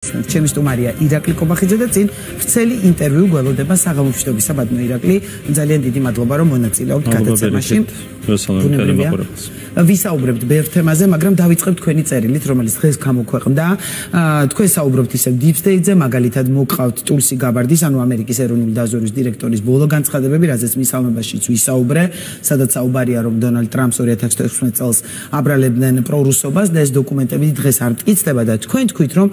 ჩემი სტუმარია ირაკლი კობახიძე და წინ ვრცელი ინტერვიუ გველოდება საღამოშტობისა ბატონო ირაკლი ძალიან დიდი მადლობა რომ მონაწილეობთ გადაცემაში ვისაუბრებთ ბევრ თემაზე მაგრამ დავიწყებთ თქვენი წერილით რომელიც დღეს გამოქვეყნდა თქვენ საუბრობთ ისევ Deep State-ზე მაგალითად მოგყავთ ტულსი გაბარდის ანუ ამერიკის ეროვნული დაზვერვის დირექტორის ბოლო განცხადებები რაზეც მისამებაშიც ვისაუბრე სადაც საუბარია რომ დონალდ ტრამპს 2016 წელს აბრალებდნენ პრორუსობას და ეს დოკუმენტები დღეს არ მტკიცდება და თქვენ თქვით რომ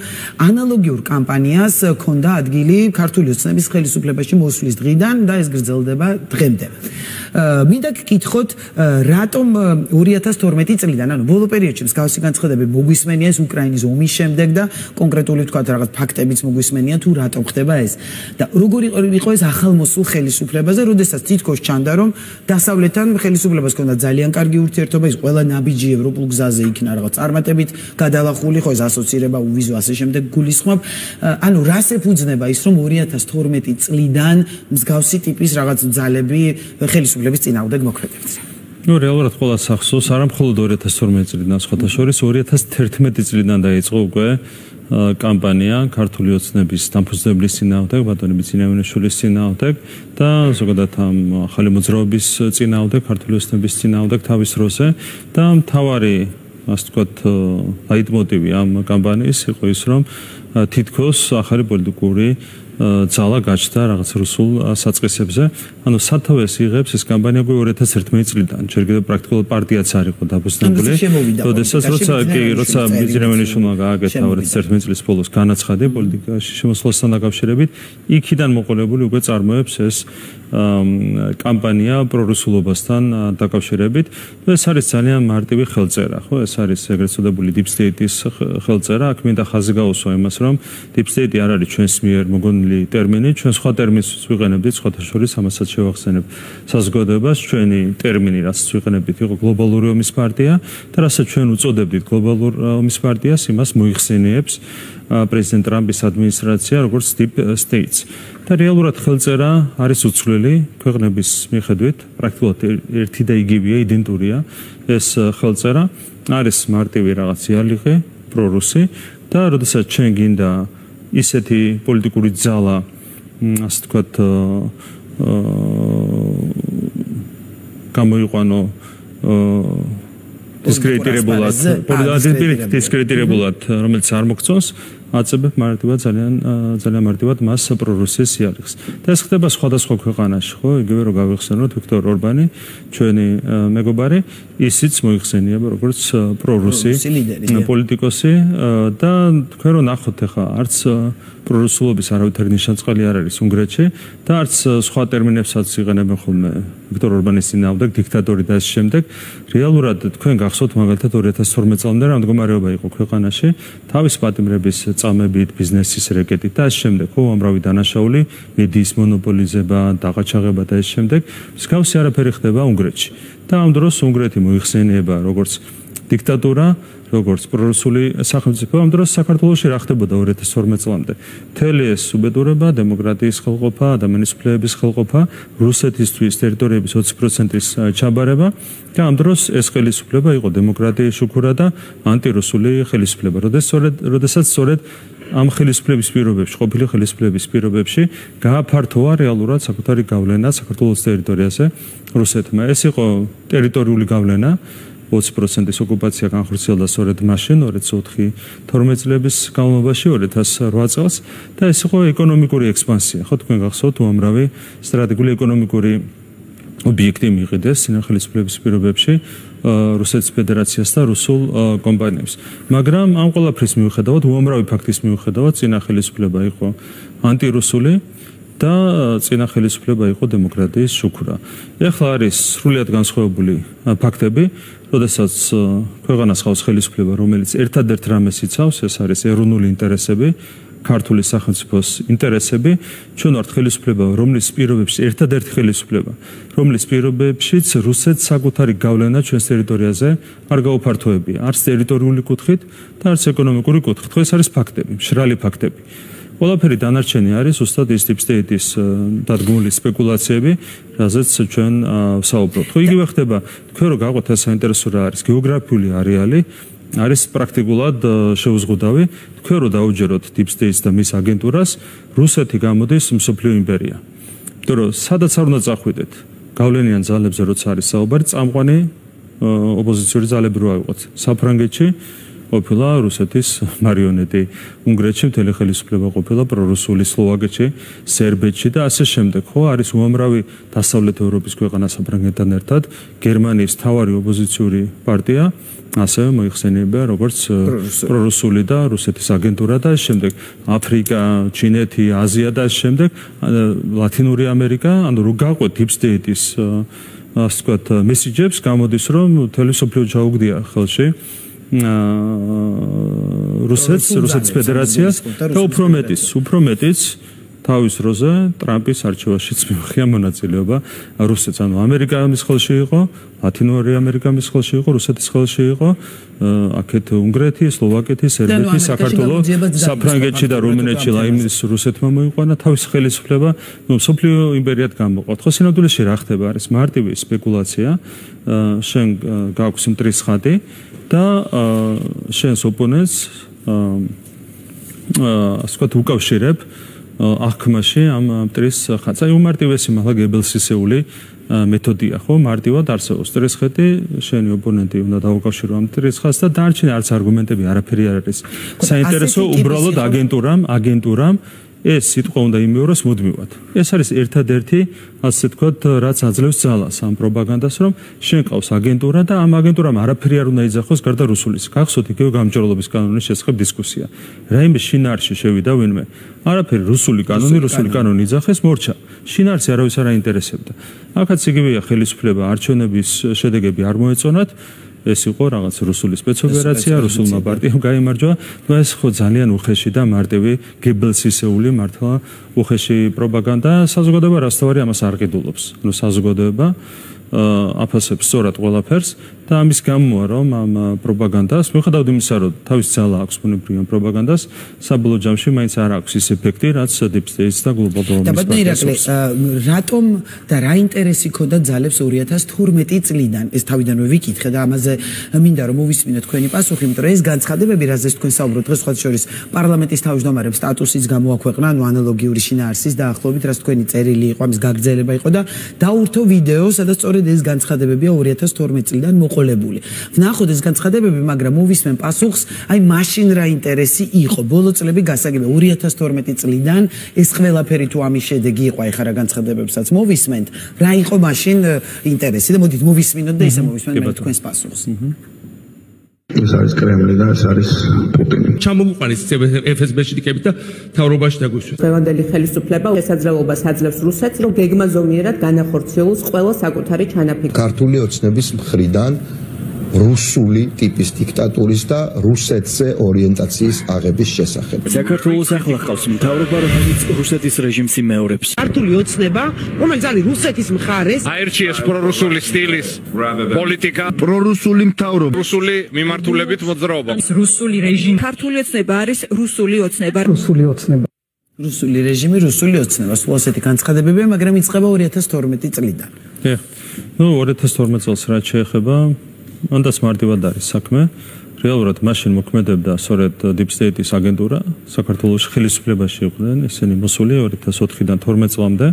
ანალოგიურ კამპანიას ქონდა ადგილი ქართული ოცნების ხელისუფლებაში მოსვლის დღიდან და ეს გრძელდება დღემდე. მინდა გკითხოთ რატომ 2012 წლიდან ანუ ბოლო პერიოდში მსგავსი განცხადებები მოგვისმენია ეს უკრაინის ომის შემდეგ და კონკრეტული ვთქვათ რაღაც ფაქტებიც მოგვისმენია თუ რატომ ხდება ეს და როგორი იყო ეს ახალმოსულ ხელისუფლებაზე როდესაც თითქოს ჩანდა რომ დასავლეთთან ხელისუფლებას ჰქონდა ძალიან კარგი ურთიერთობა ის ყველა ნაბიჯი ევროპულ გზაზე იქნა რაღაც წარმატებით გადალახული ხო ეს ასოცირება უვიზო ასე შემდეგ გულისხმობ ანუ რას ეფუძნება ის რომ 2012 წლიდან მსგავსი ტიპის რაღაც ძალები ხელისუფლების წინააღმდეგ მოქმედებდა. ნუ რეალურად ყველა სახსოვს არა მხოლოდ 2012 წლიდან სხვათა შორის 2011 წლიდან დაიწყო უკვე კამპანია ქართული ოცნების დამფუძნებლის წინააღმდეგ ბატონი ბიცინიამინაშვილის წინააღმდეგ და ზოგადად ამ ახალი მოძრაობის წინააღმდეგ ქართული ოცნების წინააღმდეგ თავის დროზე და მთავარი ასე ვთქვათ ლაიტმოტივი ამ კამპანიის იყო ის რომ თითქოს ახალი პოლიტიკური ძალა გაჩნდა რაღაც რუსულ საწყისებზე. ანუ სათავეს იღებს ეს კამპანია 2011 წლიდან. ჯერ კიდევ პრაქტიკულად პარტიაც არ იყო დაფუძნებული. როდესაც როცა ბიზნესმენებმა გააკეთა 2011 წლის ბოლოს განაცხადი პოლიტიკაში შემოსვლასთან დაკავშირებით, იქიდან მოყოლებული უკვე წარმოებს ეს კამპანია პრორუსულობასთან დაკავშირებით. ეს არის ძალიან მარტივი ხელწერა, ხო? ეს არის ეგრეთ წოდებული Deep State-ის ხელწერა. აქ მინდა ხაზი გაუსვა იმას, რომ Deep State არ არის ჩვენს მიერ მოგონილი ტერმინი, ჩვენ სხვა ტერმინს ვიყენებდით, სხვათა შორის ამასაც შევახსენებ საზოგადოებას, ჩვენი ტერმინი, რაც ვიყენებდით, იყო გლობალური ომის პარტია და რასაც ჩვენ უწოდებდით გლობალურ ომის პარტიას, იმას მოიხსენიებს პრეზიდენტ ტრამპის ადმინისტრაცია, როგორც Deep States. და რეალურად ხელწერა არის უცვლელი ქვეყნების მიხედვით, პრაქტიკულად ერთი და იგივეა, იდენტურია ეს ხელწერა, არის მარტივი რაღაც იარლიყი, პრორუსი და როდესაც ჩვენ გინდა ისეთი პოლიტიკური ძალა, ასე ვთქვათ, გამოიყვანო დისკრედიტირებულად, რომელიც არ მოგწონს, აწებებ მარტივად ძალიან მარტივად მას პრორუსიის იარაღს. და ეს ხდება სხვადასხვა ქვეყანაში, ხო? იგივე რომ გავიხსენოთ ვიქტორ ორბანი, ჩვენი მეგობარი, ისიც მოიხსენიება როგორც პრორუსი პოლიტიკოსი და თქვენ რომ ნახოთ ახლა არც პრორუსულობის არავითარი ნიშანწყალი არ არის უნგრეთში და არც სხვა ტერმინებსაც იყენებენ ხოლმე ვიქტორ ორბანის წინააღმდეგ დიქტატორი და ამ შემდეგ რეალურად თქვენ გახსოვთ მაგალითად 2012 წლამდე რა მდგომარეობა იყო ქვეყანაში თავის პატიმრების წამებით ბიზნესის რეკეტით და ამ შემდეგ ხო ამრავი დანაშაული მედიის მონოპოლიზება დაყაჩაღება და ამ შემდეგ მსგავსი არაფერი ხდება უნგრეთში და ამ დროს უნგრეთი მოიხსენიება როგორც დიქტატურა როგორც პრორუსული სახელმწიფო ამ დროს საქართველოში რა ხდებოდა 2012 წლამდე მთელი ეს უბედურება დემოკრატიის ხელყოფა ადამიანის უფლებების ხელყოფა რუსეთისთვის ტერიტორიების 20%-ის ჩაბარება და ამ დროს ეს ხელისუფლება იყო დემოკრატიის შუქურა და ანტირუსული ხელისუფლება როდესაც სწორედ ამ ხელისუფლების პირობებში ყოფილი ხელისუფლების პირობებში გააფართოვა რეალურად საკუთარი გავლენა საქართველოს ტერიტორიაზე რუსეთმა ეს იყო ტერიტორიული გავლენა 20%-ის ოკუპაცია განხორციელდა სწორედ მაშინ 2004-12 წლების განმავლობაში 2008 წელს და ეს იყო ეკონომიკური ექსპანსია. ხო თქვენ გახსოვთ უამრავი სტრატეგიული ეკონომიკური ობიექტი მიიღეს ხელისუფლების პირობებში რუსეთის ფედერაციას და რუსულ კომპანიებს. მაგრამ ამ ყველაფრის მიუხედავად უამრავი ფაქტის მიუხედავად წინა ხელისუფლება იყო ანტირუსული და წინა ხელისუფლება იყო დემოკრატიის შუქურა. ეხლა არის სრულიად განსხვავებული ფაქტები, როდესაც ქვეყანას ხავს ხელისუფლება, რომელიც ერთადერთ რამეს იცავს, ეს არის ეროვნული ინტერესები, ქართული სახელმწიფოს ინტერესები, ჩვენ ვართ ხელისუფლება, რომლის პირობებში ერთადერთი ხელისუფლება, რომლის პირობებშიც რუსეთს საკუთარი გავლენა ჩვენს ტერიტორიაზე არ გაუფართოებია, არც ტერიტორიული კუთხით და არც ეკონომიკური კუთხით. ეს არის ფაქტები, მშრალი ფაქტები. ყველაფერი დანარჩენი არის უბრალოდ ის Deep State-ის დადგმული სპეკულაციები, რაზეც ჩვენ ვსაუბრობთ. ხო იგივე ხდება, თქვენ რო გაყვეთ ეს საინტერესო რა არის გეოგრაფიული არეალი არის პრაქტიკულად შეუზღუდავი. თქვენ რო დაუჯეროთ Deep State-ს და მის აგენტურას, რუსეთი გამოდის მსოფლიო იმპერია. იმიტომ რომ სადაც არ უნდა წახვიდეთ, გავლენიან ძალებზე როცა არის საუბარი, წამყვანი ოპოზიციური ძალები რო ავიღოთ. საფრანგეთში ყოფილა რუსეთის მარიონეტი, უნგრეთში მთელი ხელისუფლება ყოფილა პრორუსული, სლოვაკეთში, სერბეთში და ასე შემდეგ, ხო, არის უამრავი დასავლეთ ევროპის ქვეყანა საფრანგეთთან ერთად, გერმანიის მთავარი ოპოზიციური პარტია, ასევე მოიხსენიება როგორც პრორუსული და რუსეთის აგენტურა და ამ შემდეგ აფრიკა, ჩინეთი, აზია და ამ შემდეგ ლათინური ამერიკა, ანუ რო გაყვეთ Deep State-ის ასე ვთქვათ მესიჯებს, გამოდის რომ მთელი მსოფლიო ჩაუგდია ხელში რუსეთის ფედერაციას და უფრო მეტიც თავის როზე ტრამპის არჩევაშიც მიუღია მონაწილეობა რუსეთს, ანუ ამერიკამის ხელში იყო, ლათინური ამერიკამის ხელში იყო, რუსეთის ხელში იყო, აქეთ უნგრეთი, სლოვაკეთი, სერბეთი, საქართველო, საფრანგეთში და რუმინეთში ლაიმის რუსეთმა მოიყვანა თავის ხელისუფლება, მსოფლიო იმპერიად გამოყავთ. ხო, სინამდვილეში რა ხდება? არის მარტივი სპეკულაცია, შენ გაქვს მტრის ხატი და შენს ოპონენტს ასე ვთქვათ უკავშირებ აღქმაში ამ მტრის ხატს. აი უმარტივესი მაღლა გებელსისეული მეთოდია, ხო? მარტივად არსებობს მტრის ხატი, შენი ოპონენტი უნდა დაუკავშირო ამ მტრის ხატს და დარჩენილი არც არგუმენტები არაფერი არ არის. საინტერესო უბრალოდ აგენტურამ ეს სიტყვა უნდა იმეოროს მუდმივად. ეს არის ერთადერთი, ასე ვთქვათ, რაც აძლევს ძალას ამ პროპაგანდას, რომ შენ ყავს აგენტურა და ამ აგენტურამ არაფერი არ უნდა იძახოს გარდა რუსულის. გახსოვთ იგივე გამარჯვებულობის კანონის შესახებ დისკუსია. რაიმე შინაარსში შევიდა ვინმე. არაფერი რუსული კანონი იძახეს, მორჩა. შინაარსი არავის არ აინტერესებდა. აქაც იგივეა ხელისუფლება არჩევნების შედეგები არ მოეწონათ. ეს იყო რაღაც რუსული სპეცოპერაცია, რუსულმა პარტიამ გაიმარჯვა. ეს ხო ძალიან უხეში და მარტივი გებელსისეული მართლა უხეში პროპაგანდა. საზოგადოება რასთავარი ამას არ ყიდულობს. ანუ საზოგადოება აფასებს სწორად ყველაფერს და ამის გამოა რომ ამ პროპაგანდას მიუხედავად იმისა რომ თავის ძალა აქვს ბუნებრივი ამ პროპაგანდას საბოლოო ჯამში მაინც არ აქვს ის ეფექტი რაც Deep State-ს და Global Warming-ს რატომ და რა ინტერესი ქონდა ძალებს 2012 წლიდან ეს თავიდანვე ვიკითხე და ამაზე მინდა რომ მოვისმინოთ თქვენი პასუხი, იმიტომ რომ ეს განცხადებები რაზეც თქვენ საუბრობთ დღეს სხვა შორის პარლამენტის თავმჯდომარებს სტატუსის გამოაქვეყნა, ანუ ანალოგიური შინაარსის დაახლოებით რაც თქვენი წერილი იყო, ამის გაგრძელება იყო და დაურთო ვიდეო, სადაც ეს განცხადებებია 2012 წლიდან მოყოლებული. ვნახოთ ეს განცხადებები, მაგრამ მოვისმენ პასუხს, აი მაშინ რა ინტერესი იყო. ბოლო წლები გასაგებია 2012 წლიდან ეს ყველაფერი თუ ამის შედეგი იყო, აი ხა რა განცხადებებსაც მოვისმენთ, რა იყო მაშინ ინტერესი და მოდით მოვისმინოთ და ისე მოვისმენთ მე თქვენს პასუხს. ეს არის კრემლი და ეს არის პუტინი. ჩამოუყარეს FSB-ში დიკებით და თავრობაში დაგვიშვეს. დღევანდელი ხელისუფლება შესაძლებლობას აძლევს რუსეთს, რომ გეგმაზომიერად განახორციელოს ყველა საკუთარი ჩანაფიქრი. ქართული ოცნების მხრიდან რუსული ტიპის დიქტატურის და რუსეთზე ორიენტაციის აღების შესახებ. საქართველოს ახლა ყავს მთავრობა, რომელიც რუსეთის რეჟიმს იმეორებს. ქართული ოცნება, რომელიც არის რუსეთის მხარეს, აერჩიეს პრორუსული სტილის პოლიტიკა, პრორუსული მთავრობა, რუსული მიმართულებით მოძრაობა. რუსული რეჟიმი. ქართული ოცნება არის რუსული ოცნება. რუსული რეჟიმი, რუსული ოცნება, სულ ასეთი განცხადებებია, მაგრამ იწყება 2012 წლიდან. დიახ. 2012 წელს რაც შეეხება ანდაც მარტივად არის საქმე. რეალურად მაშინ მოქმედებდა სწორედ Deep State-ის აგენტურა, საქართველოს ხელისუფლებაში იყვნენ ისინი მოსული 2004-დან 12 წლამდე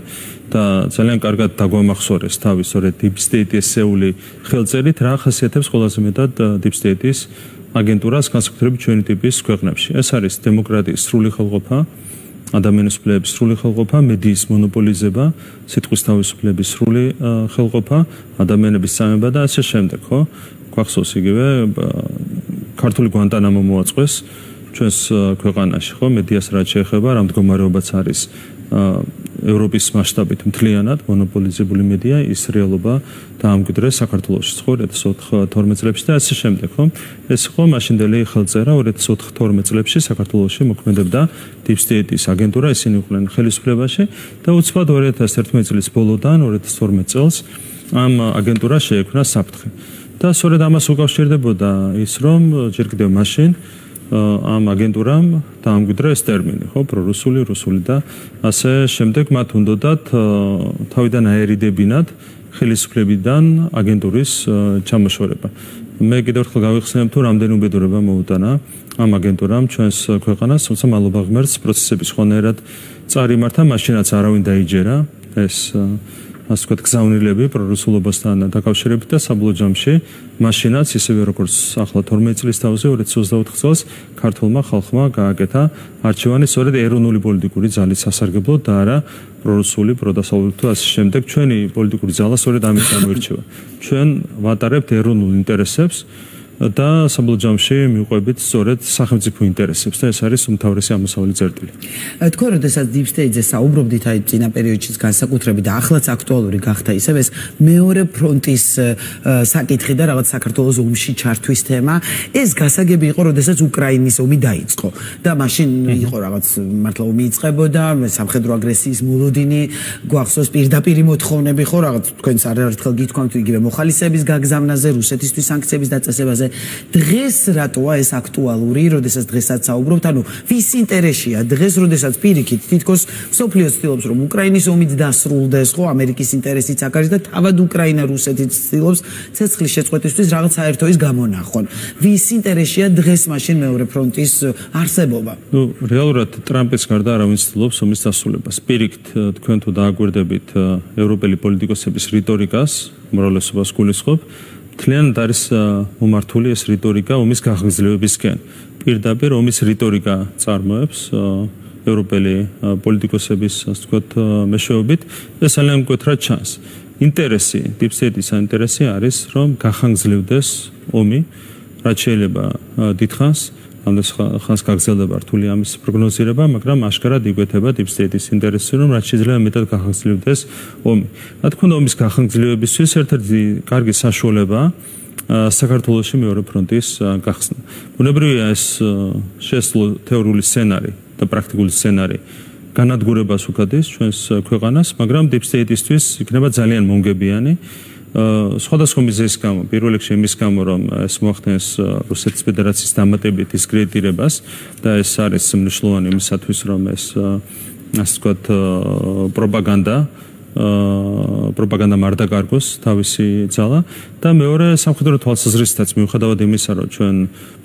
და ძალიან კარგად დაგვამახსოვრეს თავის სწორედ Deep State-ის ესეული ხელწერით, რა ახასიათებს ყველაზე მეტად Deep State-ის აგენტურას განსაკუთრებით ჩვენი ტიპის ქვეყნებში. ეს არის დემოკრატიის სრული ხელყოფა, ადამიანის უფლებების სრული ხელყოფა, მედიის მონოპოლიზება, სიტყვის თავისუფლების სრული ხელყოფა, ადამიანების წამება და ასე შემდეგ, ხო? გვახსოვს იგივე ქართული გვანტანამო მოაწყვეს ჩვენს ქვეყანაში, ხო? მედიას რაც შეეხება, რა მდგომარეობაც არის ევროპის მასშტაბით მთლიანად მონოპოლიზებული მედია, ის რეალობა დაამკვიდრეს საქართველოში 2012 წლებში და ასე შემდეგ, ხო? ეს იყო მაშინდელი ხელწერა 2012 წლებში საქართველოში მოქმედებდა Deep State-ის აგენტურა, ისინი იყვნენ ხელისუფლებაში და უცბად 2011 წლის ბოლოდან 2012 წელს ამ აგენტურას შეექმნა საფრთხე. და სწორედ ამას უკავშირდებოდა ის, რომ ჯერ კიდევ მაშინ ამ აგენტურამ დაამკვიდრა ეს ტერმინი, ხო, პრორუსული, რუსული და ასე შემდეგ მათ უნდათ თავიდან აერიდებინათ ხელისუფლებიდან აგენტურის ჩამოშორება. მე კიდევ ერთხელ გავიხსენებ თუ რამდენი უბედურება მოუტანა ამ აგენტურამ ჩვენს ქვეყანას, თუმცა მალობა ღმერთს პროცესების ხონერად წარიმართა, მაშინაც არავინ დაიჯერა ეს ასე ვთქვათ გზავნილები პრორუსულობასთან დაკავშირებით და საბოლოო ჯამში მაშინაც ისევე როგორც ახლა 12 წლის თავზე 2024 წელს ქართულმა ხალხმა გააკეთა არჩევანი სწორედ ეროვნული პოლიტიკური ძალის სასარგებლოდ და არა პრორუსული პროდასავლური თუ ასე შემდეგ ჩვენი პოლიტიკური ძალა სწორედ ამით გამოირჩევა ჩვენ ვატარებთ ეროვნულ ინტერესებს და საბოლოო ჯამში მივყვებით სწორედ სახელმწიფო ინტერესებს და ეს არის უმთავრესი ამოსავალი წერტილი. თქვენ როდესაც Deep State-ზე საუბრობდით აი წინა პერიოდშიც განსაკუთრებით და ახლაც აქტუალური გახდა ისევ ეს მეორე ფრონტის საკითხი და რაღაც საქართველოს ომში ჩართვის თემა, ეს გასაგები იყო როდესაც უკრაინის ომი დაიწყო და მაშინ იყო რაღაც მართლა ომი იწყებოდა, სამხედრო აგრესიის მოლოდინი, გვახსოვს პირდაპირი მოთხოვნები ხო რაღაც თქვენს არაერთხელ გითქვამთ იგივე მოხალისეების გაგზავნაზე, რუსეთისთვის სანქციების დაწესებაზე დღეს რატოა ეს აქტუალური, როდესაც დღესაც საუბრობთ, ანუ ვის ინტერესია დღეს, როდესაც პირიქით თითქოს სოფლიო ცდილობს რომ უკრაინის ომით დასრულდეს, ხო, ამერიკის ინტერესიც აქ არის და თავად უკრაინა რუსეთიც ცდილობს ცეცხლის შეწყვეტისთვის რაღაც საერთო ის გამონახონ. ვის ინტერესია დღეს მაშინ მეორე ფრონტის არსებობა? ნუ რეალურად ტრამპის გარდა არავინ ცდილობს ომის დასრულებას. პირიქით თქვენ თუ დააგვირდებით ევროპელი პოლიტიკოსების რიტორიკას, უმრავლესობას გულისხმობ მთლიანად არის მომართული ეს რიტორიკა ომის გახანგრძლივებისკენ. პირდაპირ ომის რიტორიკა წარმოებს ევროპელი პოლიტიკოსების, ასე ვთქვათ, მეშვეობით, ეს ძალიან მკვეთრად ჩანს. ინტერესი, Deep State-ის ინტერესი არის, რომ გახანგრძლივდეს ომი, რაც შეიძლება დიდხანს, ამდენ ხანს გაგრძელდება რთული ამის პროგნოზირება, მაგრამ აშკარად იკვეთება Deep State-ის ინტერესი, რომ რაც შეიძლება მეტად გახანგრძლივდეს ომი. რა თქმა უნდა, ომის გახანგრძლივებისთვის ერთ-ერთი კარგი საშუალება საქართველოში მეორე ფრონტის გახსნა. ბუნებრივია ეს შესძლო თეორიული სცენარი და პრაქტიკული სცენარი განადგურებას უქადეს ჩვენს ქვეყანას, მაგრამ Deep State-ისთვის იქნება ძალიან მომგებიანი. სხვადასხვა მიზეზის გამო, პირველ რიგში იმის გამო, რომ ეს მოახდენს რუსეთის ფედერაციის დამატებით დისკრედიტირებას და ეს არის მნიშვნელოვანი იმისათვის, რომ ეს ასე ვთქვათ პროპაგანდა მარდა კარგოს თავისი ძალა და მეორე სამხედრო თვალსაზრისითაც მიუხედავად იმისა, რომ ჩვენ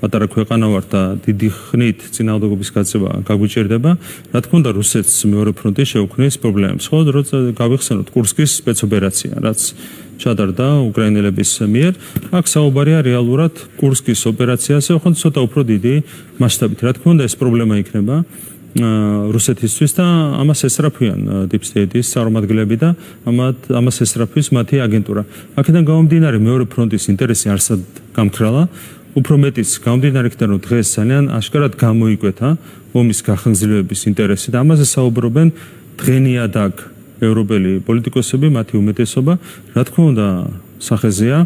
პატარა ქვეყანა ვართ და დიდი ხნით წინააღმდეგობის გაწევა გაგვიჭირდება, რა თქმა უნდა რუსეთს მეორე ფრონტი შეუქმნის პრობლემებს. ხო, როცა გავიხსენოთ კურსკის სპეცოპერაცია, რაც ჩატარდა უკრაინელების მიერ, აქ საუბარია რეალურად კურსკის ოპერაციაზე, ხო ცოტა უფრო დიდი მასშტაბით. რა თქმა უნდა ეს პრობლემა იქნება რუსეთისთვის და ამას ესწრაფვიან Deep State-ის წარმომადგენლები და ამას ესწრაფვის მათი აგენტურა. აქედან გამომდინარე მეორე ფრონტის ინტერესი არსად გამქრალა, უფრო მეტიც გამომდინარე იქიდან რომ დღეს ძალიან აშკარად გამოიკვეთა ომის გახანგრძლივების ინტერესი და ამაზე საუბრობენ დღენიადაკ ევროპელი პოლიტიკოსები, მათი უმეტესობა, რა თქმა უნდა, სახეზეა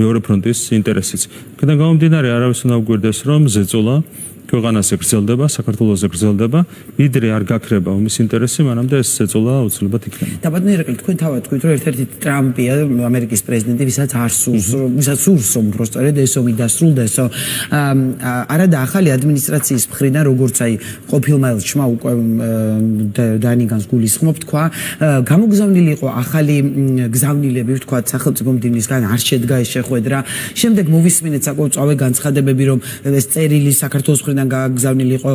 მეორე ფრონტის ინტერესიც. აქედან გამომდინარე არავის უნდა უგვირდეს რომ ზეწოლა ქვეყანაზე გრძელდება, საქართველოზე გრძელდება, ვიდრე არ გაქრება ომის ინტერესი, მანამდე ეს ზეწოლა აუცილებლად იქნება. და ბატონო ირაკლი, თქვენ თავად თქვით, რომ ერთ-ერთი ტრამპია, ამერიკის პრეზიდენტი, ვისაც არ სურს, ვისაც სურს რომ უბრალოდ ეს ომი დასრულდესო. არადა ახალი ადმინისტრაციის მხრიდან, როგორც აი ყოფილმა ელჩმა უკვე დანიგანს გულისხმობ, თქვა, გამოგზავნილი იყო ახალი გზავნილები, თქვა, სახელმწიფო მდივნისგან არ შედგა ეს შეხვედრა. შემდეგ მოვისმინეთ საკუთწავე განცხადებები, რომ ეს წერილი საქართველოს მხრიდან გაგზავნილი იყო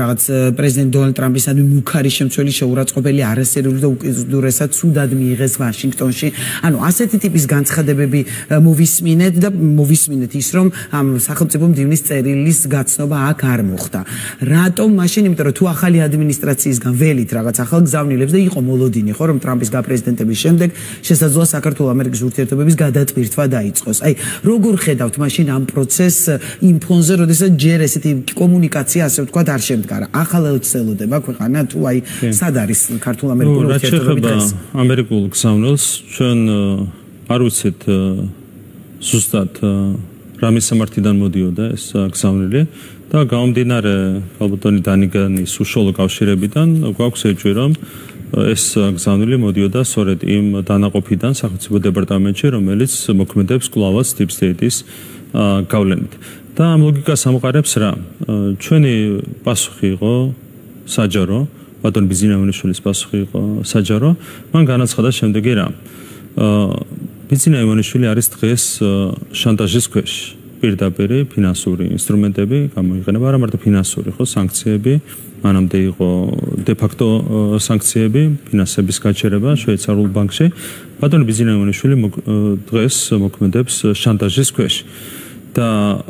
რაღაც პრეზიდენტ დონალდ ტრამპისადმი მუქარი შემცველი შეურაცხყოფელი არასერიული და უკიდურესად ცუდად მიიღეს ვაშინგტონში. ანუ ასეთი ტიპის განცხადებები მოვისმინეთ და მოვისმინეთ ის რომ ამ სახელმწიფო მდივნის წერილის გაცნობა აქ არ მოხდა. რატომ მაშინ? იმიტომ რომ თუ ახალი ადმინისტრაციისგან ველით რაღაც ახალ გზავნილებს და იყო მოლოდინი ხო რომ ტრამპის გაპრეზიდენტების შემდეგ შესაძლოა საქართველოს-ამერიკის ურთიერთობების გადატვირთვა დაიწყოს. აი როგორ ხედავთ მაშინ ამ პროცესს იმ ფონზე, როდესაც ჯერ ესეთი კომუნიკაცია ასე ვთქვათ არ შემდგარა. ახალ ელჩს ელოდება ქვეყანა თუ აი სად არის ქართულ-ამერიკული ურთიერთობები დღეს? ამერიკულ გზავნილს ჩვენ არ ვიცით ზუსტად რა მისამართიდან მოდიოდა ეს გზავნილი და გამომდინარე ალბათონი დანიგანის უშუალო კავშირებიდან გვაქვს ეჭვი რომ ეს გზავნილი მოდიოდა სწორედ იმ დანაყოფიდან სახელმწიფო დეპარტამენტში, რომელიც მოქმედებს კვლავაც Deep State-ის გავლენით. და ამ ლოგიკას ამყარებს რა? ჩვენი პასუხი იყო საჯარო, ბატონ ბიზნაევანიშვილის პასუხი იყო საჯარო, მან განაცხადა შემდეგი რა. ბიზნაევანიშვილი არის დღეს შანტაჟის ქვეშ. პირდაპირ ფინანსური ინსტრუმენტები გამოიყენება, არა მარტო ფინანსური, ხო, სანქციები, მანამდე იყო de facto სანქციები, ფინანსების გაჩერება შვეიცარიულ ბანკში. ბატონი ბიზნესმენი დღეს მოქმედებს შანტაჟის ქვეშ. და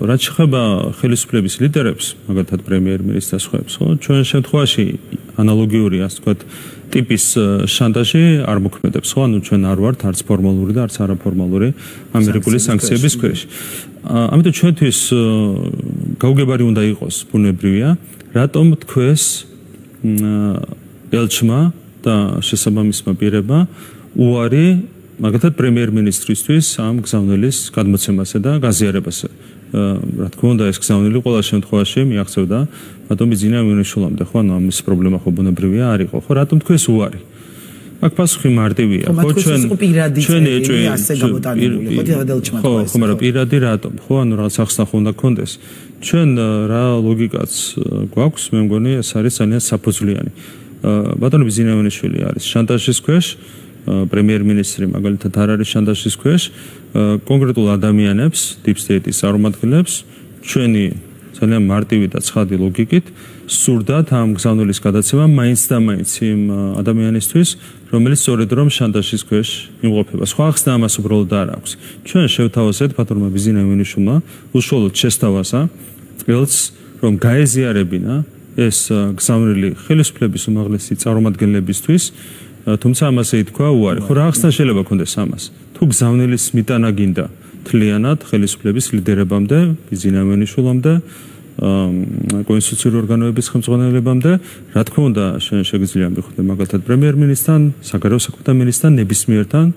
რაც შეეხება ხელისუფლების ლიდერებს, მაგალითად პრემიერ-მინისტრს ხვებს, ხო? ჩვენ შემთხვევაში ანალოგიური, ასე ვთქვათ, ტიპის შანტაჟი არ მოქმედებს, ხო? ანუ ჩვენ არ ვართ არც ფორმალური და არც არაფორმალური ამერიკული სანქციების ქვეშ. ამიტომ ჩვენთვის გაუგებარი უნდა იყოს, ბუნებრივია, რატომ თქვენს ელჩმა და შესაბამისმა პირებმა უარი მაგალითად პრემიერ-მინისტრისთვის ამ გზავნილის გადმოცემასა და გაზიარებასა. რა თქმა უნდა, ეს გზავნილი ყველა შემთხვევაში მიაღწევდა ბატონ ბიზნესმენშულამდე, ხო, ანუ ამის პრობლემა ხო ბუნებრივია არ იყო, ხო, რატომ თქვენს უარი? აქ პასუხი მარტივია, ხო, ჩვენი ეჭვი ასე გამოტანებული, ხო, დიადელჩმა თქვა ეს. ხო, მაგრამ პირადი რატომ, ხო, ანუ რაღაც ახსნა უნდა გქონდეს. ჩვენ რა ლოგიკაც გვაქვს, მე მგონი ეს არის ძალიან საფუძვლიანი. ბატონ ბიზნესმენიშვილი არის შანტაჟის ქვეშ, პრემიერ-მინისტრი მაგალითად არ არის შანტაჟის ქვეშ, კონკრეტულ ადამიანებს, deep state-ის წარმომადგენლებს, ჩვენი ძალიან მარტივი და ცხადი ლოგიკით სურდათ ამ გზავნილის გადაცემა მაინც და მაინც იმ ადამიანისთვის, რომელიც სწორედ რომ შანტაჟის ქვეშ იმყოფება. სხვა ახსნა ამას უბრალოდ არ აქვს. ჩვენ შევთავაზეთ ბატონმა ბიზნესმენიშვილმა უშუალოდ შესთავაზა წელს, რომ გაეზიარებინა ეს გზავნილი ხელისუფლების უმაღლესი წარმომადგენლებისთვის, თუმცა ამაზე ითქვა უარი. ხო, რა ახსნა შეიძლება ქონდეს ამას? თუ გზავნილის მიტანა გინდა თლიანად ხელისუფლების ლიდერებამდე, ბიზნესმენიშვილამდე, კონსტიტუციური ორგანოების ხელმძღვანელებამდე, რა თქმა უნდა, შეგიძლია მიხვდე მაგალითად პრემიერ-მინისტრთან, საგარეო საქმეთა მინისტრთან, ნებისმიერთან,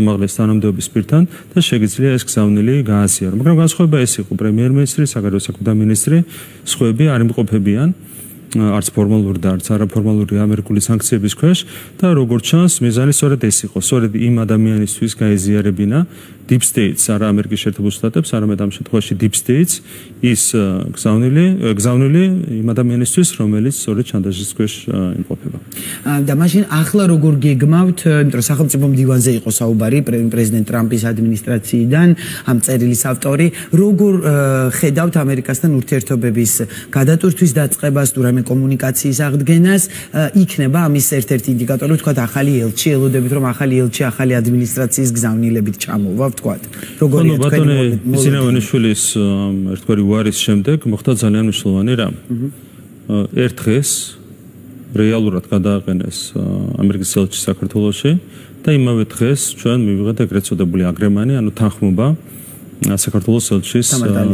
უმაღლეს თანამდებობის პირთან და შეგიძლია ეს გზავნილი გააზიარო. მაგრამ განსხვავება ეს იყო, პრემიერ-მინისტრი, საგარეო საქმეთა მინისტრი, სხვები არ იმყოფებიან არც ფორმალური და არც არაფორმალური ამერიკული სანქციების ქვეშ და როგორც ჩანს, მიზანი სწორედ ეს იყო, სწორედ იმ ადამიანისთვის გაეზიარებინა deep states, არა ამერიკის შეერთებულ შტატებს, არამედ ამ შემთხვევაში deep states ის გზავნილი იმ ადამიანისთვის, რომელიც სწორედ შანტაჟის ქვეშ იმყოფება. და მაშინ ახლა როგორ გეგმავთ, იმიტომ რომ სახელმწიფო მდივანზე იყო საუბარი პრეზიდენტ ტრამპის ადმინისტრაციიდან, ამ წერილის ავტორი, როგორ ხედავთ ამერიკასთან ურთიერთობების გადატვირთვის დაწყებას, თუ რამე კომუნიკაციის აღდგენას, იქნება ამის ერთ-ერთი ინდიკატორი, ვთქვათ, ახალი ელჩი, ელოდებით რომ ახალი ელჩი, ახალი ადმინისტრაციის გზავნილებით ჩამოვა, ვთქვათ. როგორია თქვენი ბიზნესმენიშვილის ერთგვარი უარის შემდეგ მოხდა ძალიან მნიშვნელოვანი რამ. ერთ დღეს რეალურად გადააყენეს ამერიკის ელჩი საქართველოში და იმავე დღეს ჩვენ მივიღეთ ეგრეთ წოდებული აგრემანი, ანუ თანხმობა საქართველოს ელჩის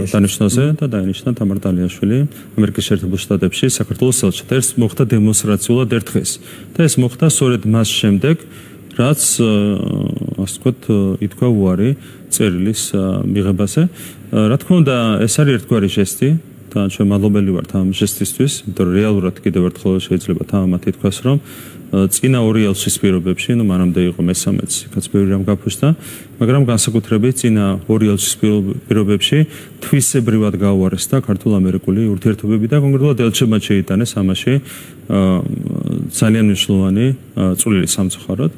დანიშნაზე და დაინიშნა თამარ ტალიაშვილი ამერიკის შეერთებულ შტატებში საქართველოს ელჩად. ეს მოხდა დემონსტრაციულად ერთ დღეს და ეს მოხდა სწორედ მას შემდეგ, რაც ასე ვთქვათ, ითქვა უარი წერილის მიღებაზე. რა თქმა უნდა, ეს არის ერთგვარი ჟესტი და ჩვენ მადლობელი ვართ ამ ჟესტისთვის, იმიტომ რომ რეალურად კიდევ ერთხელ შეიძლება თამამად ითქვას, რომ წინა ორი ელჩის პირობებში, ну მანამდე იყო მესამეც, იქაც ბევრი რამ გაფუძდა, მაგრამ განსაკუთრებით წინა ორი ელჩის პირობებში თვისებრივად გაუარესდა ქართულ-ამერიკული ურთიერთობები და კონკრეტულად ელჩებმა შეიტანეს ამაში ძალიან მნიშვნელოვანი წვლილი სამწუხაროდ.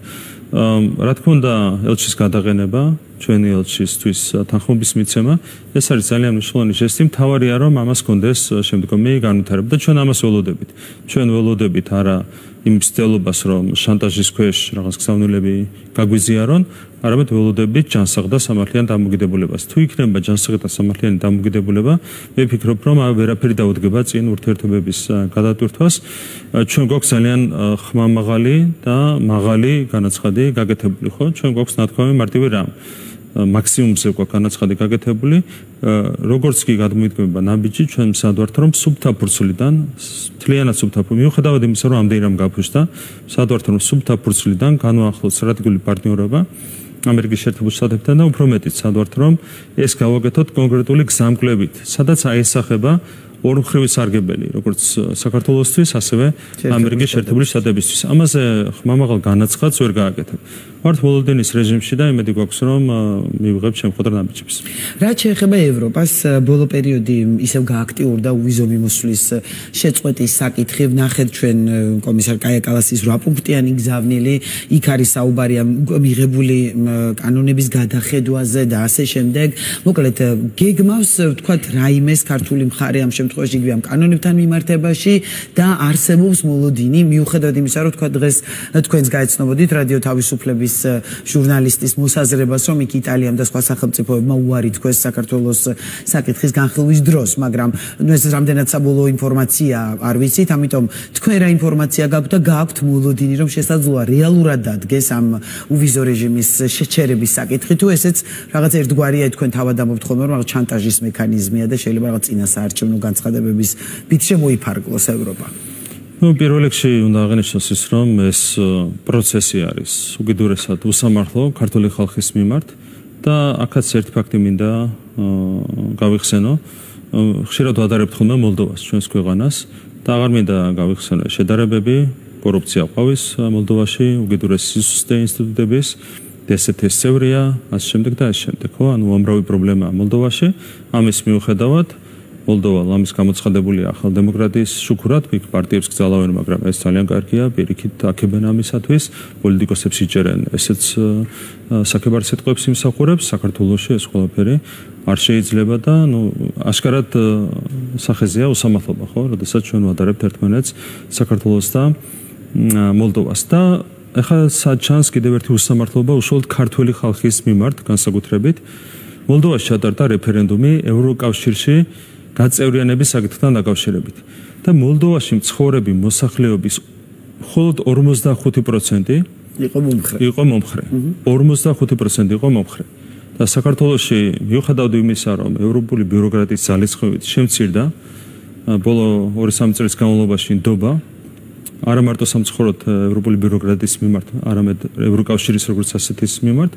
რა თქმა უნდა, ელჩის გადაღენება, ჩვენი ელჩისთვის თანხმობის მიცემა, ეს არის ძალიან მნიშვნელოვანი ჟესტი. მთავარია რომ ამას კონდეს შემდგომი განვითარება და ჩვენ ამას ველოდებით. ჩვენ ველოდებით არა იმ ცდილობას, რომ შანტაჟის ქვეშ რაღაც გზავნილები გაგვიზიარონ, არამედ ველოდებით ჯანსაღ და სამართლიან დამოკიდებულებას. თუ იქნება ჯანსაღი და სამართლიანი დამოკიდებულება, მე ვფიქრობ, რომ ვერაფერი დაუდგება წინ ურთიერთობების გადატვირთვას. ჩვენ გვაქვს ძალიან ხმამაღალი და მაღალი განაცხადი გაკეთებული, ხო? ჩვენ გვაქვს ნათქვამი მარტივი რამ. მაქსიმუმზე გვაქვს განაცხადი გაკეთებული, როგორც კი გადმოიდგება ნაბიჯი, ჩვენ მსად ვართ, რომ სუფთა ფურცლიდან, თლიანად სუფთა ფურცლიდან, მიუხედავად იმისა, რომ ამდენი რამ გაფუძდა, მსად ვართ, რომ სუფთა ფურცლიდან განვაახლოთ სტრატეგიული პარტნიორობა ამერიკის შეერთებულ შტატებთან და უფრო მეტიც, მსად ვართ, რომ ეს გავაკეთოთ კონკრეტული გზამკვლევით, სადაც აესახება ორმხრივი სარგებელი, როგორც საქართველოსთვის, ასევე ამერიკის შეერთებული შტატებისთვის. ამაზე ხმამაღალ განაცხადს ვერ გააკეთებ. ვართ ვოლოდინის რეჟიმში და იმედი გვაქვს, რომ მივიღებ შემოხვედრა ნაბიჯებს. რაც შეეხება ევროპას, ბოლო პერიოდი ისევ გააქტიურდა უვიზო მიმოსვლის შეწყვეტის საკითხი. ვნახეთ ჩვენ კომისარ კაია კალასის 8 პუნქტიანი გზავნილი, იქ არის საუბარი მიღებული კანონების გადახედვაზე და ასე შემდეგ. მოკლედ გეგმავს ვთქვათ რაიმეს ქართული მხარე ამ შემთხვევაში იგივე ამ კანონებთან მიმართებაში და არსებობს მოლოდინი მიუხედავად იმისა, რომ ვთქვათ დღეს თქვენს გაეცნობოდით რადიო თავისუფლების ჟურნალისტის მოსაზრებას, რომ იქ იტალიამ და სხვა სახელმწიფოებმა უარი თქვეს საქართველოს საკითხის განხილვის დროს, მაგრამ ეს რამდენად საბოლოო ინფორმაცია არ ვიცით, ამიტომ თქვენ რა ინფორმაცია გაქვთ და გაქვთ მოლოდინი, რომ შესაძლოა რეალურად დადგეს ამ უვიზო რეჟიმის შეჩერების საკითხი, თუ ესეც რაღაც ერთგვარია, თქვენ თავად ამბობთ ხოლმე, რომ რაღაც ჩანტაჟის მექანიზმია და შეიძლება რაღაც წინასაარჩევნო განცხადებების ბით შემოიფარგლოს ევროპა. პირველ რიგში უნდა აღინიშნოს ის, რომ ეს პროცესი არის უკიდურესად უსამართლო ქართული ხალხის მიმართ და აქაც ერთი ფაქტი მინდა გავიხსენო. ხშირად ვადარებთ ხოლმე მოლდოვას, ჩვენს ქვეყანას და აღარ მინდა გავიხსენო შედარებები, კორუფცია ყავის მოლდოვაში, უკიდურესი სისუსტე ინსტიტუტების, DST-ის წევრია, ასე შემდეგ და ასე შემდეგ, ხო? ანუ უამრავი პრობლემაა მოლდოვაში. ამის მიუხედავად მოლდოვა ლამის გამოცხადებულია ახალ დემოკრატიის შუქურად, იქ პარტიებს გძალავენ, მაგრამ ეს ძალიან კარგია, პირიქით აქებენ ამისათვის, პოლიტიკოსებს იჭერენ ესეც საქებარ სიტყვებს იმსახურებს, საქართველოში ეს ყველაფერი არ შეიძლება და აშკარად სახეზეა უსამართლობა, ხო? როდესაც ჩვენ ვადარებთ ერთმანეთს საქართველოს და მოლდოვას და ეხლა საჩანს კიდევ ერთი უსამართლობა უშუალოდ ქართული ხალხის მიმართ განსაკუთრებით. მოლდოვაში ჩატარდა რეფერენდუმი ევროკავშირში გაწევრიანების საკითხთან დაკავშირებით და მოლდოვაში მცხოვრები მოსახლეობის მხოლოდ 45% იყო მომხრე. 45% იყო მომხრე. და საქართველოში მიუხედავად იმისა, რომ ევროპული ბიუროკრატიის ძალისხმევით შემცირდა ბოლო 2-3 წლის განმავლობაში ნდობა არა მარტო სამცხოვროდ ევროპული ბიუროკრატიის მიმართ, არამედ ევროკავშირის როგორც ასეთის მიმართ,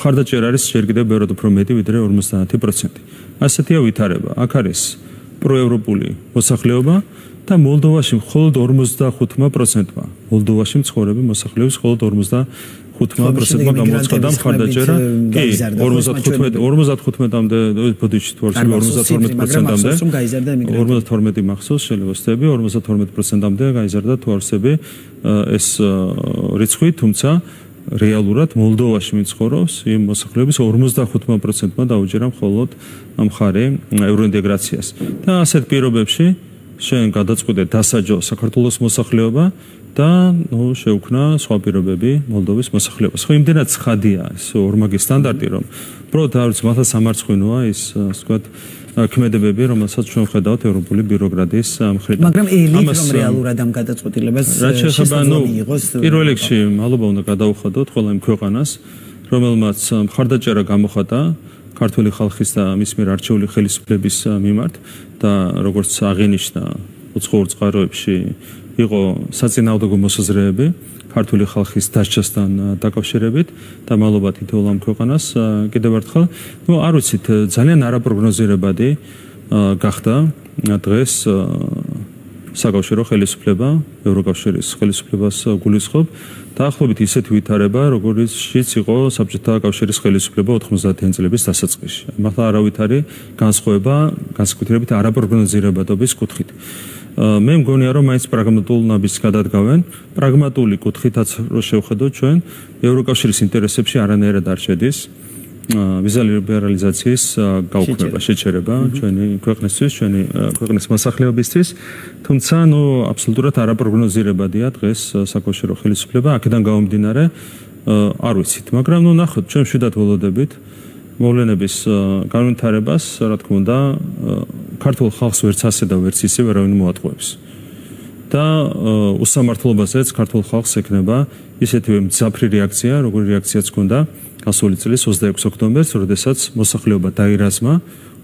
მხარდაჭერა არის ჯერ კიდევ ბევრად უფრო მეტი ვიდრე 50%. ასეთია ვითარება. აქ არის პროევროპული მოსახლეობა და მოლდოვაში მხოლოდ 45%-მა. მოლდოვაში მცხოვრები მოსახლეობის მხოლოდ 45%-მა გამოცხადა მხარდაჭერა. კი, 55-მდე ბოდიში თუ არ 52%-მდე. 52 მახსოვს, შეიძლება ვსწრები, 52%-მდე გაიზარდა თუ არსები ეს რიცხვი, თუმცა რეალურად მოლდოვაში მიცხოვრობს იმ მოსახლეობის 55%-მა დაუჯერა მხოლოდ მხარე ევროინტეგრაციას. და ასეთ პირობებში შენ გადაწყვეტე დასაჯო საქართველოს მოსახლეობა და შეუქმნა სხვა პირობები მოლდოვის მოსახლეობას. ხო, იმდენად ცხადია ეს ორმაგი სტანდარტი, რომ უბრალოდ არის მართლა სამარცხვინოა ის, ასე ვთქვათ, ქმედებები, რომელსაც ჩვენ ვხედავთ ევროპული ბიუროკრატიის მხრიდან. მაგრამ ელით რომ რეალურად ამ გადაწყვეტილებას შეეხება, პირველ რიგში მადლობა უნდა გადაუხადოთ ყველა იმ ქვეყანას, რომელმაც მხარდაჭერა გამოხატა ქართული ხალხის და მის მიერ არჩეული ხელისუფლების მიმართ და როგორც აღინიშნა უცხოურ წყაროებში იყო საწინააღმდეგო მოსაზრებები ქართული ხალხის დასჯასთან დაკავშირებით და მადლობა თითოეულ ამ ქვეყანას კიდევ ერთხელ. არ ვიცით, ძალიან არაპროგნოზირებადი გახდა დღეს საკავშირო ხელისუფლება, ევროკავშირის ხელისუფლებას გულისხმობ. დაახლოებით ისეთი ვითარება, როგორიცაც იყო საბჭოთა კავშირის ხელისუფლება 90-იან წლების დასაწყისში. მართლა არავითარი განსხვავება, განსაკუთრებით არაპროგნოზირებადობის კუთხით. მე მგონია, რომ მაინც პრაგმატულ ნაბიჯს გადადგავენ. პრაგმატული კუთხითაც რო შევხედოთ ჩვენ, ევროკავშირის ინტერესებში არანაირად არ შედის ვიზა ლიბერალიზაციის გაუქმება, შეჩერება ჩვენი ქვეყნისთვის, ჩვენი ქვეყნის მოსახლეობისთვის. თუმცა, აბსოლუტურად არაპროგნოზირებადია დღეს საკავშირო ხელისუფლება, აქედან გამომდინარე, არ ვიცით, მაგრამ ნახოთ, ჩვენ მშვიდად ველოდებით მოვლენების განვითარებას, რა თქმა უნდა, ქართულ ხალხს ვერც ასე და ვერც ისე ვერავინ მოატყუებს. და უსამართლობაზეც ქართულ ხალხს ექნება ისეთივე მძაფრი რეაქცია, როგორი რეაქციაც ჰქონდა გასული წლის 26 ოქტომბერს, როდესაც მოსახლეობა დაირაზმა,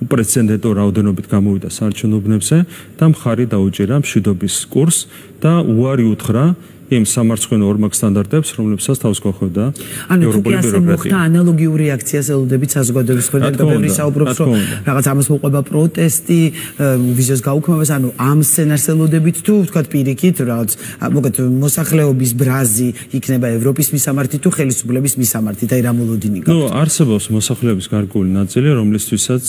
უპრეცედენტო რაოდენობით გამოვიდა საარჩევნო უბნებზე და მხარი დაუჭირა მშვიდობის კურსს და უარი უთხრა იმ სამარცხვინო ორმაგ სტანდარტებს, რომლებსაც თავს გვახვევდა ევროპული ბიუროკრატია. ანალოგიური რეაქციას ელოდებით საზოგადოების მხრიდან და ბევრი საუბრობს, რომ რაღაც ამას მოყვება პროტესტი, ვიზის გაუქმებას, ანუ ამ სცენარს ელოდებით თუ ვთქვათ პირიქით, რაღაც მოგეთ მოსახლეობის ბრაზი იქნება ევროპის მისამართი თუ ხელისუფლების მისამართი და რა მოლოდინი გაქვს. ნუ არსებობს მოსახლეობის გარკვეული ნაწილი, რომლისთვისაც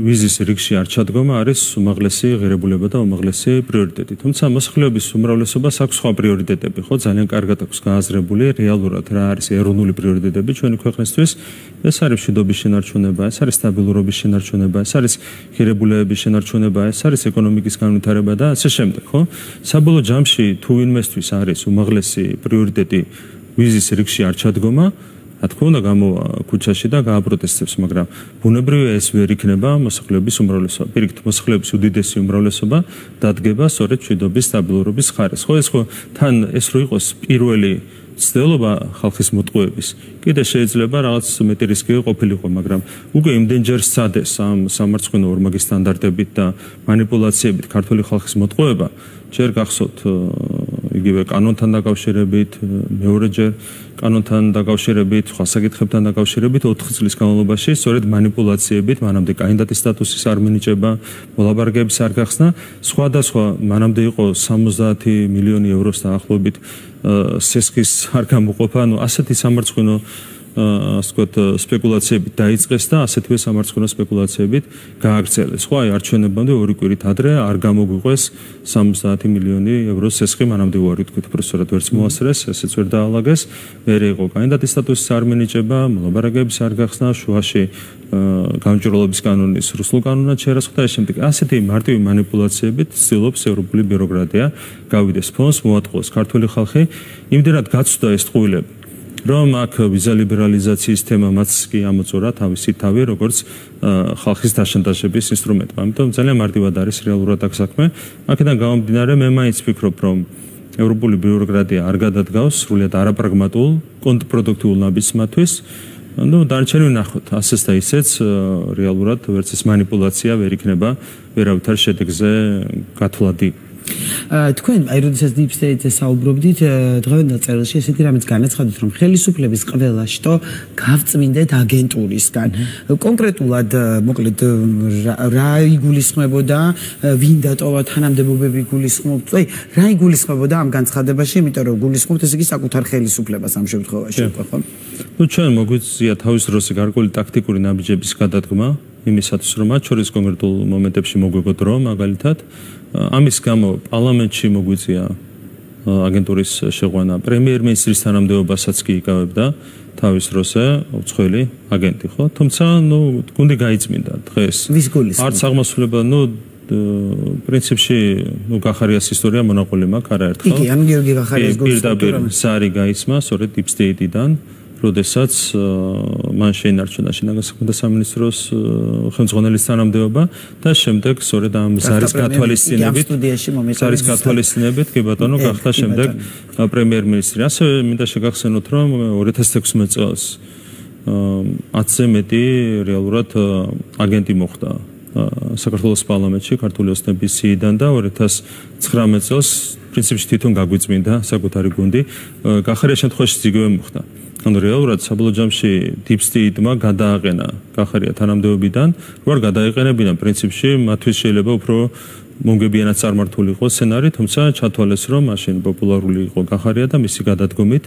ვიზის რიგში არ ჩადგომა არის უმაღლესი ღირებულება და უმაღლესი პრიორიტეტი. თუმცა მოსახლეობის უმრავლესობას აქვს სხვა პრიორიტეტები, ხო, ძალიან კარგად აქვს გააზრებული რეალურად რა არის ეროვნული პრიორიტეტები ჩვენი ქვეყნისთვის. ეს არის მშვიდობის შენარჩუნება, ეს არის სტაბილურობის შენარჩუნება, ეს არის ღირებულებების შენარჩუნება, ეს არის ეკონომიკის განვითარება და ასე შემდეგ, ხო? საბოლოო ჯამში თუ ვინმესთვის არის უმაღლესი პრიორიტეტი ვიზის რიგში არ ჩადგომა, რა თქმა უნდა გამოვა ქუჩაში და გააპროტესტებს, მაგრამ ბუნებრივია ეს ვერ იქნება მოსახლეობის უმრავლესობა. პირიქით, მოსახლეობის უდიდესი უმრავლესობა დადგება სწორედ მშვიდობის სტაბილურობის ხარეს. ხო, ეს ხო თან ეს რო იყოს პირველი ცდილობა ხალხის მოტყუების. კიდე შეიძლება რაღაც მეტი რისკი ყოფილიყო, მაგრამ უკვე იმდენჯერ სცადეს ამ სამარცხვინო ორმაგი სტანდარტებით და манипуляციებით ქართული ხალხის მოტყუება, ჯერ გახსოვთ იგივე კანონთან დაკავშირებით, მეორეჯერ კანონთან დაკავშირებით, სხვა საკითხებთან დაკავშირებით 4 წლის განმავლობაში სწორედ манипуляციებით, მანამდე კანდიდატის სტატუსის არ მინიჭება, მოლაპარაკების არ გახსნა, სხვადასხვა მანამდე იყო 70 მილიონი ევროს დაახლოებით სესხის არ გამოყოფა, ანუ ასეთი სამარცხვინო ასე ვთქვათ სპეკულაციებით დაიწყეს და ასეთვე სამარცხვინო სპეკულაციებით გააგრძელეს. ხო, აი არჩევნებამდე 2 კვირით ადრე არ გამოგვიყვეს 70 მილიონი ევროს სესხი, მანამდე ვარი თქვით, პროფესორად ვერც მოასწრეს, ესეც ვერ დაალაგეს. მერე იყო კანდიდატის სტატუსის არ მინიჭება, მოლაპარაკების არ გახსნა, შუაში გამჭვირვალობის კანონის რუსულ კანონად შერაცხვა და შემდეგ ასეთი მარტივი манипуляციებით ცდილობს ევროპული ბიუროკრატია გავიდეს ფონს, მოატყუოს ქართული ხალხი, იმდენად გაცვდა ეს ტყუილები, რომ აქ ვიზა ლიბერალიზაციის თემა მას კი ამოწურა თავისი თავი, როგორც ხალხის დაშანტაჟების ინსტრუმენტი. ამიტომ ძალიან მარტივად არის რეალურად აქ საქმე. აქედან გამომდინარე, მე მაინც ვფიქრობ, რომ ევროპული ბიუროკრატია არ გადადგავს სრულიად არაპრაგმატულ, კონტრპროდუქტიულ ნაბიჯს მათთვის. ну დარჩენილი ვნახოთ ასეც და ისეც რეალურად ვერც ეს манипуляცია ვერ იქნება ვერავითარ შედეგზე გათვლადი. თქვენ აი როდესაც deep state-ზე საუბრობდით დღევანდელ წერილში ესეთი რამეც განაცხადეთ, რომ ხელისუფლების ყველა შტო გავწმინდეთ აგენტურისგან. კონკრეტულად მოკლედ რა იგულისხმებოდა, ვინ დატოვა თანამდებობები იგულისხმობთ, აი რა იგულისხმებოდა ამ განცხადებაში, იმიტომ რომ გულისხმობთ ესე იგი საკუთარ ხელისუფლებას ამ შემთხვევაში, ხო? ну ჩვენ მოგვიწია თავის დროზე გარკვეული ტაქტიკური ნაბიჯების გადადგმა იმისათვის, რომ მათ შორის კონკრეტულ მომენტებში მოგვიგო დრო, მაგალითად ამის გამო პარლამენტში მოგვიწია აგენტურის შეყვანა, პრემიერ-მინისტრის თანამდებობასაც კი იკავებდა თავის დროზე უცხოელი აგენტი, ხო? თუმცა ну გუნდი გაიწმინდა დღეს. არც აღმასრულება, ну პრინციპში ну გახარიას ისტორია მონაყოლი მაქვს არაერთხელ. იგი ან გიორგი გახარიას პირდაპირ ზარი გაისმა სწორედ deep state-დან, როდესაც მან შეინარჩუნა შინაგან საქმეთა სამინისტროს ხელმძღვანელის თანამდებობა და შემდეგ სწორედ ამ ზარის გათვალისწინებით კი ბატონო გახდა შემდეგ პრემიერ-მინისტრი. ასევე მინდა შეგახსენოთ, რომ 2016 წელს 10-ზე მეტი რეალურად აგენტი მოხდა საქართველოს პარლამენტში ქართული ოცნების სიიდან და 2019 წელს პრინციპში თვითონ გაგვიწმინდა საკუთარი გუნდი. გახარია შემთხვევაში იგივე მოხდა. ანუ რეალურად საბოლოო ჯამში deep state-მა გადააყენა გახარია თანამდებობიდან, რო არ გადაეყენებინა პრინციპში მათთვის შეიძლება უფრო მომგებიანად წარმართული იყო სცენარი, თუმცა ჩათვალეს, რომ მაშინ პოპულარული იყო გახარია და მისი გადადგომით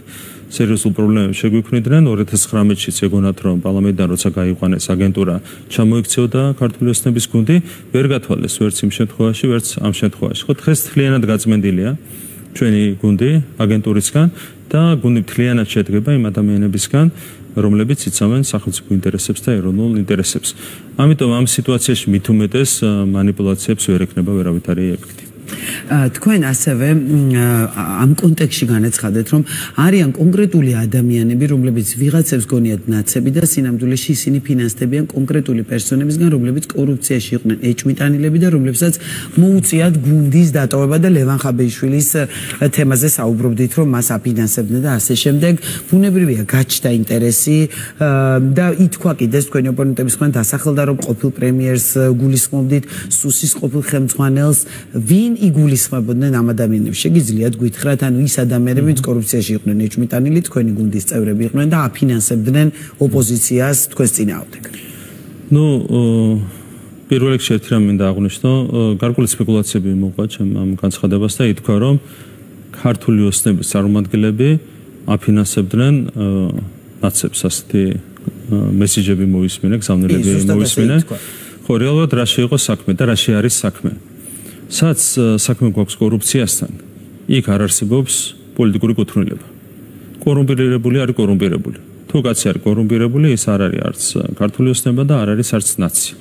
სერიოზულ პრობლემებს შეგვიქმნიდნენ. 2019-შიც ეგონათ, რომ პარლამენტიდან როცა გაიყვანეს აგენტურა, ჩამოიქცეოდა ქართული ოცნების გუნდი, ვერ გათვალეს ვერც იმ შემთხვევაში, ვერც ამ შემთხვევაში. ხო, დღეს თლიანად გაწმენდილია ჩვენი გუნდი აგენტურისგან და გუნდი მთლიანად შედგება იმ ადამიანებისგან, რომლებიც იცავენ სახელმწიფო ინტერესებს და ეროვნულ ინტერესებს. ამიტომ ამ სიტუაციაში მით უმეტეს манипуляციებს ვერ ექნება ვერავითარი ეფექტი. თქვენ ასევე ამ კონტექსტში განაცხადეთ, რომ არიან კონკრეტული ადამიანები, რომლებიც ვიღაცებს გონიათ ნაცები და სინამდვილეში ისინი ფინანსდებიან კონკრეტული პერსონებისგან, რომლებიც კორუფციაში იყვნენ ეჭვმიტანილები და რომლებსაც მოუწიათ გუნდის დატოვება და ლევან ხაბეიშვილის თემაზე საუბრობდით, რომ მას აფინანსებდნენ და ასე შემდეგ. ბუნებრივია გაჩნდა ინტერესი და ითქვა კიდეც თქვენი ოპონენტების მხრიდან დასახელდა, რომ ყოფილ პრემიერს გულისხმობდით, სუსის ყოფილ ხელმძღვანელს, ვინ გულისხმობდნენ ამ ადამიანებს. შეგიძლიათ გითხრათ, ანუ ის ადამიანები, ვინც კორუფციაში იყვნენ ეჭვმიტანილი, თქვენი გუნდის წევრები იყვნენ და აფინანსებდნენ ოპოზიციას თქვენს წინააღმდეგ. პირველ რიგში ერთი რამ მინდა აღვნიშნო, გარკვეული სპეკულაციები მოყვა ჩემ ამ განცხადებას და ითქვა, რომ ქართული ოსნების წარმომადგენლები აფინანსებდნენ ნაცებს, ასეთი მესიჯები მოვისმინე, გზავნილები მოვისმინე. ხო, რეალურად რაში იყო საქმე და რაში არის საქმე. სადაც საქმე გვაქვს კორუფციასთან, იქ არ არსებობს პოლიტიკური კუთვნილება. კორუმპირებული არის კორუმპირებული. თუ კაცი არის კორუმპირებული, ის არ არის არც ქართული ოსნება და არ არის არც ნაცი.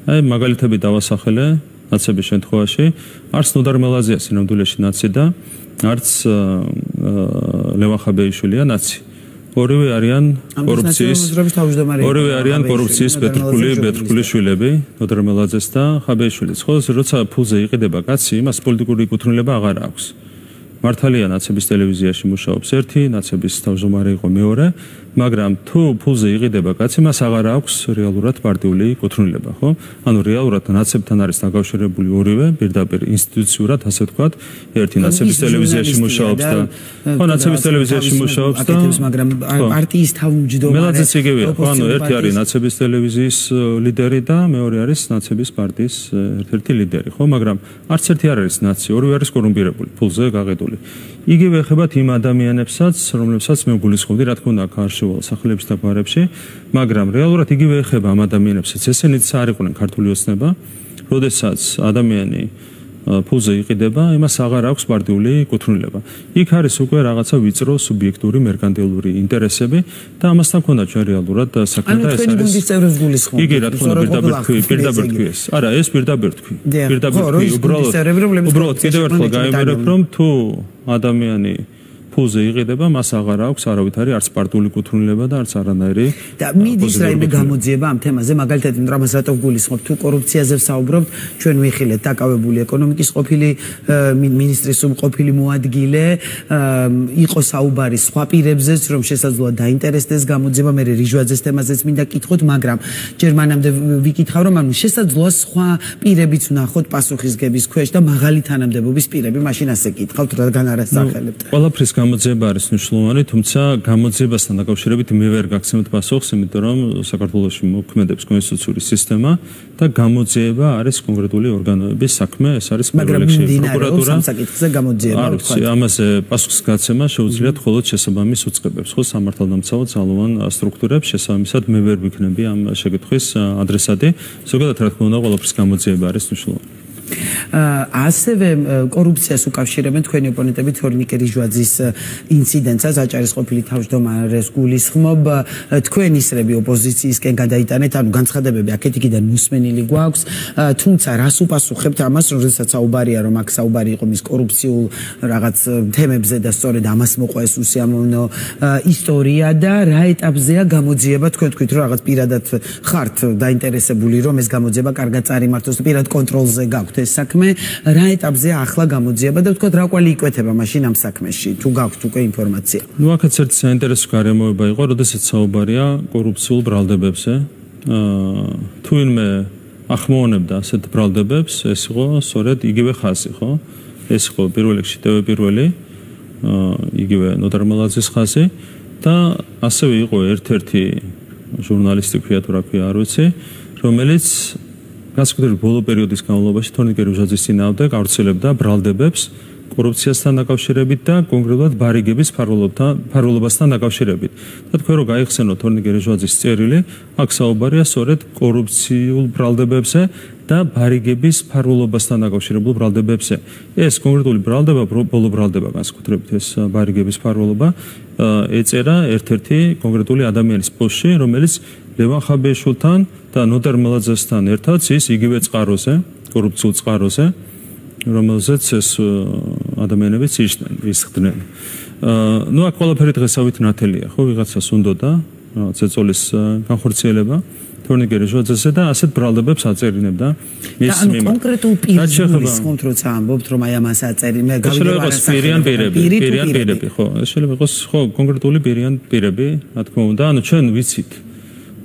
აი მაგალითები დავასახელე ნაცების შემთხვევაში, არც ნოდარ მელაზია სინამდვილეში ნაცი და არც ლევან ხაბეიშვილია ნაცი. ორივე არიან კორუფციის ბეთრქული შვილები, ნოდარ მელაძეს და ხაბეიშვილის. ხო, როცა ფულზე იყიდება კაცი, იმას პოლიტიკური კუთვნილება აღარ აქვს. მართალია ნაცების ტელევიზიაში მუშაობს ერთი, ნაცების თავმჯდომარე იყო მეორე, მაგრამ თუ ფულზე იყიდება კაცი, მას აღარ აქვს რეალურად პარტიული კუთვნილება, ხო? ანუ რეალურად ნაცებთან არის დაკავშირებული ორივე, პირდაპირ ინსტიტუციურად, ასე ვთქვათ, ერთი ნაცების ტელევიზიაში მუშაობს და ხო, ნაცების ტელევიზიაში მუშაობს და მაგრამ პარტიის თავმჯდომარე მელაძეც იგივეა, ხო, ანუ ერთი არის ნაცების ტელევიზიის ლიდერი და მეორე არის ნაცების პარტიის ერთ-ერთი ლიდერი, ხო, მაგრამ არც ერთი არ არის ნაცი, ორივე არის კორუმპირებული, ფულზე გაყიდული. იგივე ეხებათ იმ ადამიანებსაც, რომლებსაც მე გულისხმობდი, რა თქმა უნდა, ქარშოვალ სახლებში და გვარებში, მაგრამ რეალურად იგივე ეხება ამ ადამიანებსაც. ესენიც არ იყვნენ ქართული ოცნება, როდესაც ადამიანი ფულზე იყიდება, იმას აღარ აქვს პარტიული კუთვნილება. იქ არის უკვე რაღაცა ვიწრო სუბიექტური მერკანტილური ინტერესები და ამასთან ქონდა ჩვენ რეალურად საქმე და ეს არის. იგი რა თქმა უნდა პირდაპირ თქვი ეს. არა, ეს პირდაპირ თქვი. უბრალოდ კიდევ ერთხელ გაიმერებ, რომ თუ ადამიანი ფულზე იყიდება, მას აღარ აქვს არავითარი არც პარტიული კუთვნილება და არც არანაირი. და მიდის რაიმე გამოძიება ამ თემაზე, მაგალითად, რამას რატო გულისხმობთ, თუ კორუფციაზე ვსაუბრობთ, ჩვენ ვიხილეთ დაკავებული ეკონომიკის ყოფილი მინისტრის ყოფილი მოადგილე, იყო საუბარი სხვა პირებზეც, რომ შესაძლოა დაინტერესდეს გამოძიება, მე რიჟვაძეს თემაზეც მინდა კითხოთ, მაგრამ ჯერ მანამდე ვიკითხავ, რომ ანუ შესაძლოა სხვა პირებიც ვნახოთ პასუხისგების ქვეშ და მაღალი თანამდებობის პირები, მაშინ ასე კითხავთ, რადგან არ ასახელებთ. ყველაფრის გამოძიება არის მნიშვნელოვანი, თუმცა გამოძიებასთან დაკავშირებით მე ვერ გაგცემთ პასუხს, იმიტომ რომ საქართველოში მოქმედებს კონსტიტუციური სისტემა და გამოძიება არის კონკრეტული ორგანოების საქმე, ეს არის პირველ რიგში პროკურატურა. საკითხზე გამოძიება ვთქვათ. ამაზე პასუხს გაცემა შეუძლიათ მხოლოდ შესაბამის უწყებებს, ხო, სამართალდამცავ ძალოვან სტრუქტურებს, შესაბამისად მე ვერ ვიქნები ამ შეკითხვის ადრესატი. ზოგადად რა თქმა უნდა, ყველაფრის გამოძიება არის მნიშვნელოვანი. ასევე კორუფციას უკავშირებენ თქვენი ოპონენტები თორნიკე რიჟვაძის ინციდენტსაც აჭარის ყოფილი თავმჯდომარეს გულისხმობ თქვენ ისრები ოპოზიციისკენ გადაიტანეთ, ანუ განცხადებები აქეთ-იქიდან მოსმენილი გვაქვს, თუმცა რას უპასუხებთ ამას, როდესაც საუბარია, რომ აქ საუბარი იყო მის კორუფციულ რაღაც თემებზე და სწორედ ამას მოყვა ეს უსიამოვნო ისტორია და რა ეტაპზეა გამოძიება, თქვენ თქვით, რომ რაღაც პირადად ხართ დაინტერესებული, რომ ეს გამოძიება კარგად წარიმართოს და პირად კონტროლზე გაქვთ ეს საქმე, რა ეტაპზეა ახლა გამოძიება და თქვათ რა კვალი იკვეთება მაშინ ამ საქმეში, თუ გაქვთ უკვე ინფორმაცია. ნუ აქაც ერთი საინტერესო გარემოება იყო, როდესაც საუბარია კორუფციულ ბრალდებებზე. თუ ვინმე ახმოვანებდა ასეთ ბრალდებებს, ეს იყო სწორედ იგივე ხაზი, ხო? ეს იყო პირველ რიგში ტევე პირველი, იგივე ნოდარ მელაძის ხაზი და ასევე იყო ერთ-ერთი ჟურნალისტი ქვია თუ რა ქვია, არ ვიცი, რომელიც განსაკუთრებით ბოლო პერიოდის განმავლობაში თორნიკე რიჟვაძის წინააღმდეგ გავრცელებდა ბრალდებებს კორუფციასთან დაკავშირებით და კონკრეტულად ბარიგების ფარულობასთან დაკავშირებით. და თქვენ რო გაიხსენოთ თორნიკე რიჟვაძის წერილი, აქ საუბარია სწორედ კორუფციულ ბრალდებებზე და ბარიგების ფარულობასთან დაკავშირებულ ბრალდებებზე. ეს კონკრეტული ბრალდება, ბოლო ბრალდება განსაკუთრებით ეს ბარიგების ფარულობა ეწერა ერთ-ერთი კონკრეტული ადამიანის პოსტში, რომელიც ლევან ხაბეიშვილთან და ნოდარ მელაძესთან ერთად ის იგივე წყაროზე, კორუფციულ წყაროზე, რომელზეც ეს ადამიანებიც ისხდნენ. ნუ აქ ყველაფერი დღესავით ნათელია, ხო, ვიღაცას უნდოდა რაღაც ეწოლის განხორციელება თორნიკე რიჟვაძესზე და ასეთ ბრალდებებს აწერინებდა მის მიმართ. და კონკრეტულ პირს გულისხმობთ, როცა ამბობთ, რომ აი ამას აწერინე, გავიგებარ პირები, ხო, ეს შეიძლება იყოს ხო, კონკრეტული პირები, რა თქმა უნდა, ანუ ჩვენ ვიცით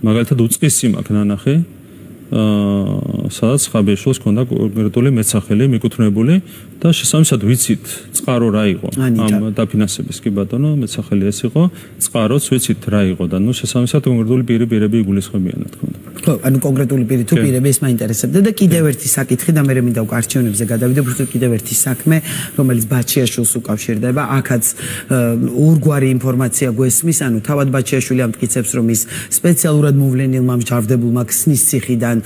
მაგალითად უწყისი მაქვს ნანახი, სადაც ხაბეიშვილს ჰქონდა კონკრეტული მეცახელი მიკუთვნებული და შესაბამისად ვიცით წყარო რა იყო ამ დაფინანსების კი ბატონო მეცახელი ეს იყო წყაროც ვიცით რა იყო და ნუ შესაბამისად კონკრეტული პირები იგულისხმებიან რა თქმა უნდა ხო ანუ კონკრეტული პირი თუ პირები ეს მაინტერესებდა და კიდევ ერთი საკითხი და მე მინდა უკვე არჩევნებზე გადავიდე უბრალოდ კიდევ ერთი საქმე რომელიც ბაჩიაშვილს უკავშირდება აქაც ორგვარი ინფორმაცია გვესმის ანუ თავად ბაჩიაშვილი ამტკიცებს რომ ის სპეციალურად მოვლენილმა მსჯავრდებულმა ქსნის ციხიდან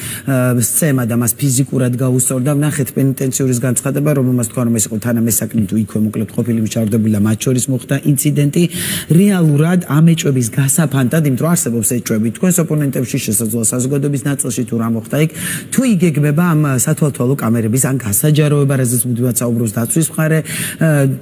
სცემა და მას ფიზიკურად გაუსწორდა ვნახეთ პენიტენციური განცხადება რომელმაც თქვა რომ ეს იყო თანამესაკნი თუ იქვე მოკლედ ყოფილი მსჯავრდებული და მათ შორის მოხდა ინციდენტი რეალურად ამ ეჭვების გასაფანტად იმიტომ რომ არსებობს ეჭვები თქვენს ოპონენტებში შესაძლოა საზოგადოების ნაწილში თუ რა მოხდა იქ თუ იგეგმება ამ სათვალთვალო კამერების ან გასაჯაროება რაზეც მუდმივად საუბრობს დაცვის მხარე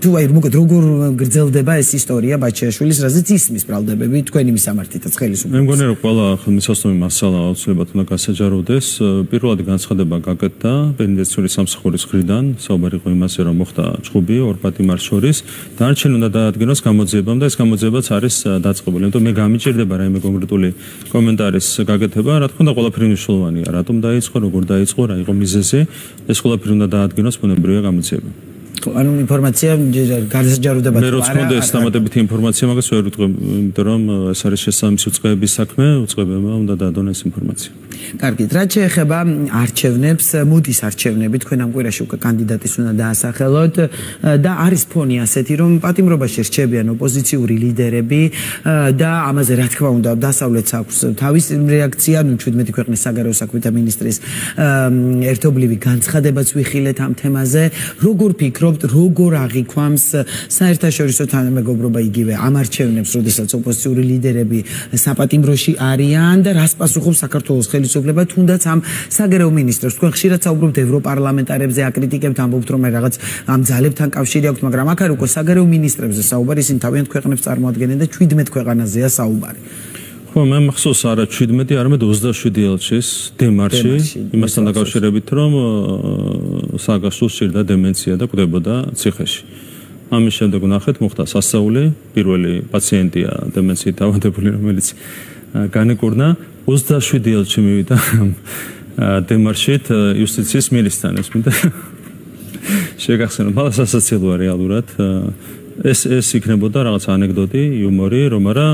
თუ აი მოკლედ როგორ გრძელდება ეს ისტორია ბაჩიაშვილის რაზეც ისმის ბრალდებები თქვენი მისამართითაც ხელისუფლებას მე მგონი რომ ყველა ხელმისაწვდომი მასალა აუცილებლად უნდა გასაჯაროვდეს პირველადი განცხადება გაკეთდა პენიტენციური სამსახურის მხრიდან საუბარი იყო იმაზე რომ მოხდა ჭხუბი ორ პატიმარ შორის დანარჩენი უნდა დაადგინოს გამოძიებამ და ეს გამოძიებაც არის დაწყებული იმიტომ მე გამიჭირდება რაიმე კონკრეტული კომენტარის გაკეთება რა თქმა უნდა ყველაფერი მნიშვნელოვანია რატომ დაიწყო როგორ დაიწყო რა იყო მიზეზი ეს ყველაფერი უნდა დაადგინოს ბუნებრივია გამოძიება ანუ ინფორმაცია გასაჯაროვდება მე რო თქონდა ეს დამატებითი ინფორმაცია მაგას ვერ ვიტყვი იმიტომ რომ ეს არის შესაბამისი უწყებების საქმე უწყებებმა უნდა დაადონ ეს ინფორმაცია კარგით რაც შეეხება არჩევნებს მოდის არჩევნები თქვენ ამ კვირაში უკვე კანდიდატის უნდა დაასახელოთ და არის ფონი ასეთი რომ პატიმრობაში რჩებიან ოპოზიციური ლიდერები და ამაზე რა თქმა უნდა დასავლეთს აქვს თავის რეაქცია ნუ 17 ქვეყნის საგარეო საქმეთა მინისტრის ერთობლივი განცხადებაც ვიხილეთ ამ თემაზე როგორ ფიქრობთ როგორ აღიქვამს საერთაშორისო თანამეგობრობა იგივე ამ არჩევნებს როდესაც ოპოზიციური ლიდერები საპატიმროში არიან და რას პასუხობს საქართველოს ხელისუფლება თუნდაც ამ საგარეო მინისტრებს თქვენ ხშირად საუბრობთ ევროპარლამენტარებზე აკრიტიკებთ ამბობთ რომ რაღაც ამ ძალებთან კავშირი აქვს მაგრამ აქ არ უკვე საგარეო მინისტრებზე საუბარი ისინი თავიანთ ქვეყნებს წარმოადგენენ და 17 ქვეყანაზეა საუბარი ხო მე მახსოვს არა 17 არამედ 27 ელჩის დემარში იმასთან დაკავშირებით რომ სააგასტოს სჭირდა დემენცია და კვდებოდა ციხეში ამის შემდეგ ვნახეთ მოხდა სასწაული პირველი პაციენტია დემენციით დაავადებული რომელიც განეკურნა 27 ელჩი მივიდა დემარშით იუსტიციის მინისტრთან ეს მინდა შეგახსენოთ მაგრამ სასაცილოა რეალურად ეს იქნებოდა რაღაც ანეკდოტი, იუმორი, რომ არა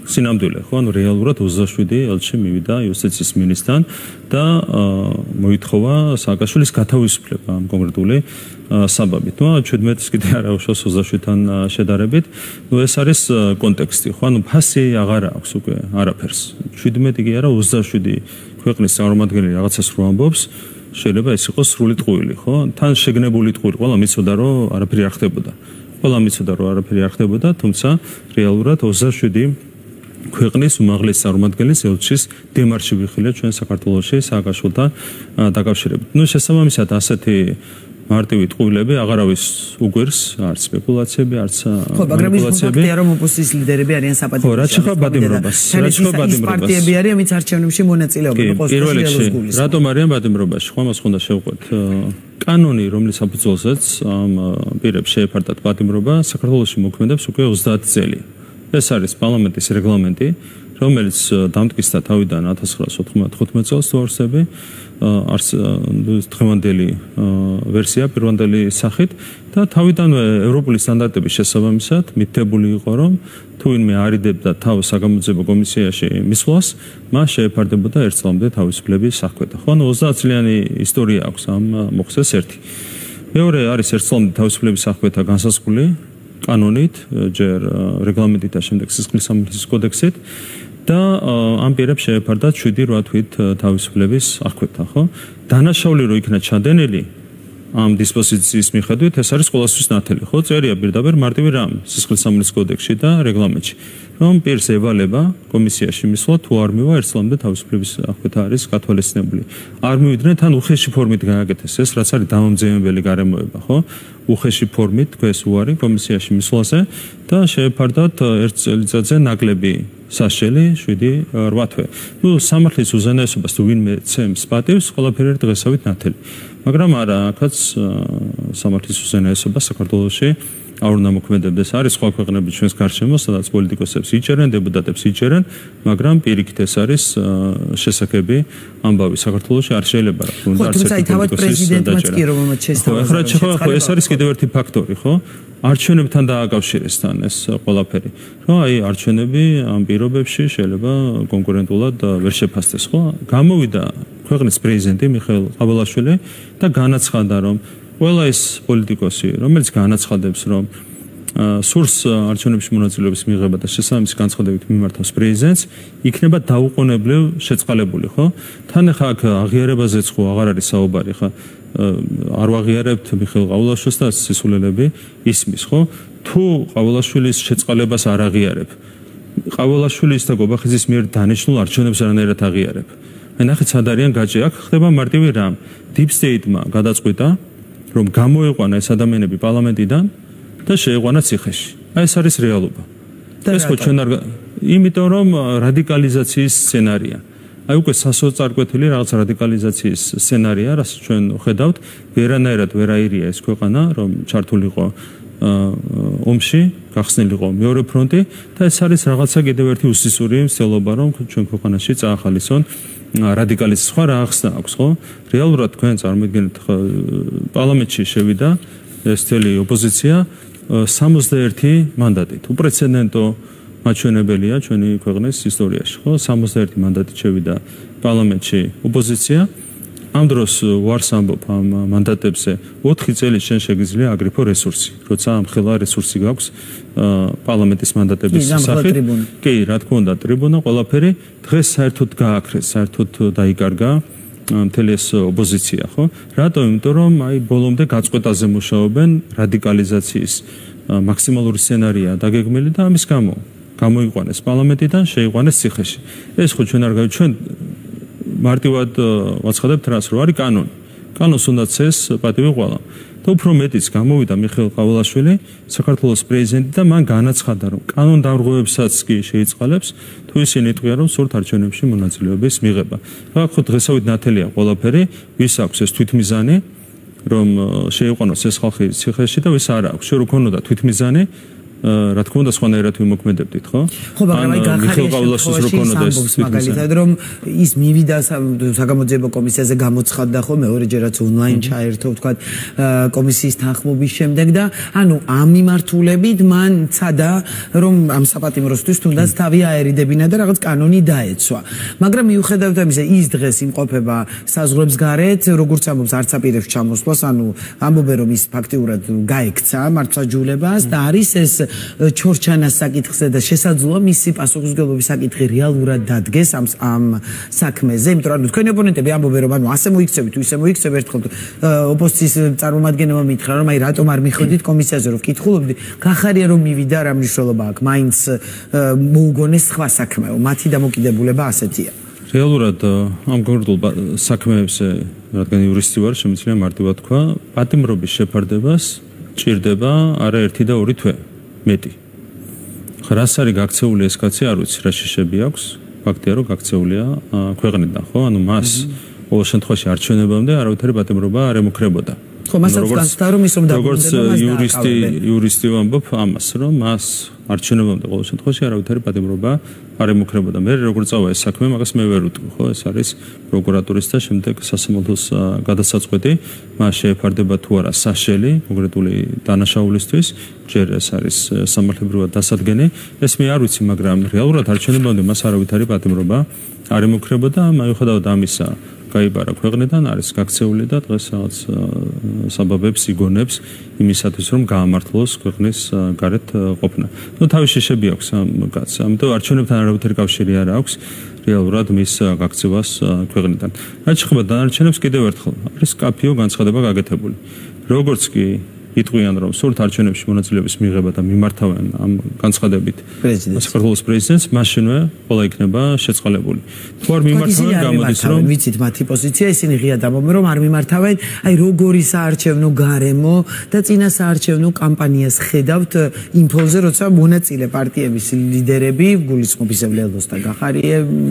სინამდვილე, ხო? ანუ რეალურად 27 ელჩი მივიდა იუსტიციის მინისტრთან და მოითხოვა სააკაშვილის გათავისუფლება ამ კონკრეტული საბაბით. ნუ 17-ს კიდე არა უშავს 27-თან შედარებით. ნუ ეს არის კონტექსტი, ხო? ანუ ფასი აღარ აქვს უკვე არაფერს. 17 კი არა 27 ქვეყნის წარმომადგენელი რაღაცას რო ამბობს, შეიძლება ეს იყოს სრული ტყუილი, ხო? თან შეგნებული ტყუილი, ყველა მიცოდა რომ არაფერი არ ხდებოდა. ყველა მიცოდა რომ არაფერი არ ხდებოდა, თუმცა რეალურად 27 ქვეყნის უმაღლესი წარმომადგენლის ელჩის დემარში ვიხილეთ ჩვენ საქართველოში სააკაშვილთან დაკავშირებით. ნუ შესაბამისად ასეთი მარტივი ტყუილები აღარავის უგვირს, არც სპეკულაციები, არც მანიპულაციები. ხო, მაგრამ ოპოზიციის ლიდერები არიან საპატიმროში. ხო, რაც შეეხება ბადიმრობას, პარტიები არიან, ვინც არჩევნებში მონაწილეობენ, ყოველ შემთხვევაში. რატომ არიან ბადიმრობაში? ხო, მას უნდა შევყვეთ. კანონი, რომლის საფუძველზეც ამ პირებს შეეფარდათ ბადიმრობა, საქართველოში მოქმედებს უკვე 30 წელი. ეს არის პარლამენტის რეგლამენტი, რომელიც დამტკიცდა თავიდან 1995 წელს თუ არსები არც დღევანდელი ვერსია პირვანდელი სახით და თავიდანვე ევროპული სტანდარტების შესაბამისად მითითებული იყო რომ თუ ვინმე არიდებდა თავს საგამოძიებო კომისიაში მისვლას მას შეეფარდებოდა ერთ წლამდე თავისუფლების აღკვეთა. ხო, ანუ 30 წლიანი ისტორია აქვს ამ მოხსეს ერთი. მეორე არის ერთ წლამდე თავისუფლების აღკვეთა განსაზღვრული კანონით, ჯერ რეგლამენტით და შემდეგ სისხლის სამართლის კოდექსით და ამ პირებს შეეფარდათ 7-8 თვით თავისუფლების აღკვეთა, ხო? დანაშაული რო იქნა ჩადენილი ამ დისპოზიციის მიხედვით, ეს არის ყოველთვის ნათელი, ხო? წერია პირდაპირ მარტივი რამ სისხლის სამართლის კოდექსში და რეგლამენტში, რომ პირს ევალება კომისიაში მისვლა თუ არ მივა ერთ წლამდე თავისუფლების აღკვეთა არის გათვალისწინებული. არ მივიდნენ თან უხეში ფორმით გააკეთეს ეს, რაც არის დამამძიმებელი გარემოება, ხო? უხეში ფორმით თქვენს უარი კომისიაში მისვლაზე და შეეფარდათ ერთ წელიწადზე ნაკლები საშელი 7-8 თვე. ნუ სამართლის უზენაესობას თუ ვინმე ცემს პატივს, ყველაფერი არის დღესავით ნათელი. მაგრამ არა, აქაც სამართლის უზენაესობა საქართველოში არ უნდა მოქმედებდეს. არის სხვა ქვეყნები ჩვენს გარშემო, სადაც პოლიტიკოსებს იჭერენ, დეპუტატებს იჭერენ, მაგრამ პირიქით ეს არის შესაძლებელი ამბავი. საქართველოში არ შეიძლება რა თქმა უნდა არც ერთი პრეზიდენტმაც კი რომელმაც შესთავაზა. ხო, ეს არის კიდევ ერთი ფაქტორი, ხო? არჩევნებთან დააკავშირეს თან ეს ყველაფერი. რომ აი არჩევნები ამ პირობებში შეიძლება კონკურენტულად ვერ შეფასდეს, ხო? გამოვიდა ქვეყნის პრეზიდენტი მიხეილ ყაბულაშვილი და განაცხადა, რომ ყველა ეს პოლიტიკოსი, რომელიც განაცხადებს, რომ სურს არჩევნებში მონაწილეობის მიღება და შესაბამისი განცხადებით მიმართავს პრეზიდენტს, იქნება დაუყოვნებლივ შეწყალებული, ხო? თან ახლა აქ აღიარებაზეც ხო აღარ არის საუბარი, ხა არ ვაღიარებთ მიხეილ ყაბულაშვილს და სისულელები ისმის, ხო? თუ ყაბულაშვილის შეწყალებას არ აღიარებ, ყაბულაშვილის და გობახიძის მიერ დანიშნულ არჩევნებს არანაირად აღიარებ. აი ნახეთ სად არიან გაჭი, აქ ხდება მარტივი რამ. Deep State-მა გადაწყვიტა, რომ გამოიყვანა ეს ადამიანები პარლამენტიდან და შეიყვანა ციხეში. აი ეს არის რეალობა. ეს ხო ჩვენ არ იმიტომ რომ რადიკალიზაციის სცენარია. აი უკვე სასოწარკვეთილი რაღაც რადიკალიზაციის სცენარია, რაც ჩვენ ხედავთ, ვერანაირად ვერ აირია ეს ქვეყანა, რომ ჩართულიყო ომში, გახსნილიყო მეორე ფრონტი და ეს არის რაღაცა კიდევ ერთი უსისური მსვლელობა, რომ ჩვენ ქვეყანაში წაახალისონ რადიკალიზაციის სხვა რა ახსნა აქვს, ხო? რეალურად თქვენ წარმოიდგინეთ, პარლამენტში შევიდა ეს თელი ოპოზიცია 61 მანდატით. უპრეცედენტო მაჩვენებელია ჩვენი ქვეყნის ისტორიაში, ხო? 61 მანდატით შევიდა პარლამენტში ოპოზიცია. ამ დროს ვარს ამბობ ამ მანდატებზე 4 წელი შენ შეგიძლია აგრიფო რესურსი, როცა ამ ხელა რესურსი გაქვს პარლამენტის მანდატების სახით. კი, რა თქმა უნდა, ტრიბუნა ყველაფერი დღეს საერთოდ გააქრეს, საერთოდ დაიკარგა მთელი ეს ოპოზიცია, ხო? რატო? იმიტომ რომ აი ბოლომდე გაწყვეტაზე მუშაობენ, რადიკალიზაციის მაქსიმალური სცენარია დაგეგმილი და ამის გამო გამოიყვანეს პარლამენტიდან, შეიყვანეს ციხეში. ეს ხო ჩვენ არ ჩვენ მარტივად ვაცხადებთ რას, რომ არის კანონი. კანონს უნდა წეს პატივი ყველა. და უფრო მეტიც გამოვიდა მიხეილ ყაბულაშვილი, საქართველოს პრეზიდენტი და მან განაცხადა, რომ კანონდამრღვევებსაც კი შეიწყალებს, თუ ისინი იტყვიან, რომ სურთ არჩევნებში მონაწილეობის მიღება. აქ ხო დღესავით ნათელია ყველაფერი, ვის აქვს ეს თვითმიზანი, რომ შეიყვანოს ეს ხალხი ციხეში და ვის არ აქვს. შენ რო ქონოდა თვითმიზანი, რა თქმა უნდა სხვანაირად ვიმოქმედებდით, ხო? ხო, მაგრამ აი მაგალითად რომ ის მივიდა საგამოძიებო კომისიაზე გამოცხადდა ხო მეორეჯერაც ონლაინ ჩაერთო თქვა კომისიის თანხმობის შემდეგ და ანუ ამ მიმართულებით მან ცადა რომ ამ საპატიმროსთვის თუნდაც თავი აერიდებინა და რაღაც კანონი დაეცვა. მაგრამ მიუხედავად ამისა ის დღეს იმყოფება საზღვრებს გარეთ, როგორც ამბობს არც აპირებს ჩამოსვლას, ანუ ამბობენ რომ ის ფაქტიურად გაექცა მართლმსაჯულებას და არის ეს ჩორჩანას საკითხზე და შესაძლოა მისი პასუხისმგებლობის საკითხი რეალურად დადგეს ამ საქმეზე, იმიტომ რომ თქვენი ოპონენტები ამბობენ რომ ანუ ასე მოიქცევით, ისე მოიქცევით, ერთხელ ოპოზიციის წარმომადგენელმა მითხრა რომ აი რატომ არ მიხვედით კომისიაზე რომ ვკითხულობდი, გახარია რომ მივიდა რა მნიშვნელობა აქვს, მაინც მოუგონეს სხვა საქმეო, მათი დამოკიდებულება ასეთია. რეალურად ამ კონკრეტულ საქმეებზე, რადგან იურისტი ვარ, შემიძლია მარტივად თქვა, პატიმრობის შეფარდებას ჭირდება არაერთი და ორი თვე. მეტი. რას არის გაქცეული ეს კაცი არ ვიცი, რა შეშები აქვს. ფაქტია რომ გაქცეულია ქვეყნიდან, ხო? ანუ მას ყოველ შემთხვევაში არჩევნებამდე არავითარი პატიმრობა არ ემუქრებოდა. ხო, მასაც განსხვავდა რომ ის რომ როგორც იურისტი ვამბობ ამას, რომ მას არჩევნებამდე ყოველ შემთხვევაში არავითარი პატიმრობა არ ემუქრებოდა. მე როგორც წავა ეს საქმე, მაგას მე ვერ ვუტყვი, ხო? ეს არის პროკურატურის და შემდეგ სასამართლოს გადასაწყვეტი, მას შეეფარდება თუ არა საშელი კონკრეტული დანაშაულისთვის, ჯერ ეს არის სამართლებრივად დასადგენი. ეს მე არ ვიცი, მაგრამ რეალურად არჩევნებამდე მას არავითარი პატიმრობა არ ემუქრებოდა, მიუხედავად ამისა გაიბარა ქვეყნიდან, არის გაქცეული და დღეს რაღაც საბაბებს იგონებს იმისათვის, რომ გაამართლოს ქვეყნის გარეთ ყოფნა. ნუ თავის შეშები აქვს ამ კაცს, ამიტომ არჩევნებთან არავითარი კავშირი არ აქვს რეალურად მის გაქცევას ქვეყნიდან. რაც შეეხება დანარჩენებს კიდევ ერთხელ, არის კაფეო განცხადება გაკეთებული. როგორც კი იტყვიან რომ სურთ არჩევნებში მონაწილეობის მიღება და მიმართავენ ამ განცხადებით საქართველოს პრეზიდენტს, მაშინვე ყველა იქნება შეწყალებული. თუ არ მიმართავენ, გამოდის რომ ვიცით მათი პოზიცია, ისინი ღიად ამბობენ რომ არ მიმართავენ, აი როგორი საარჩევნო გარემო და წინა საარჩევნო კამპანიას ხედავთ იმ ფონზე, როცა მონაწილე პარტიების ლიდერები, გულისხმობისებრ ლელოს და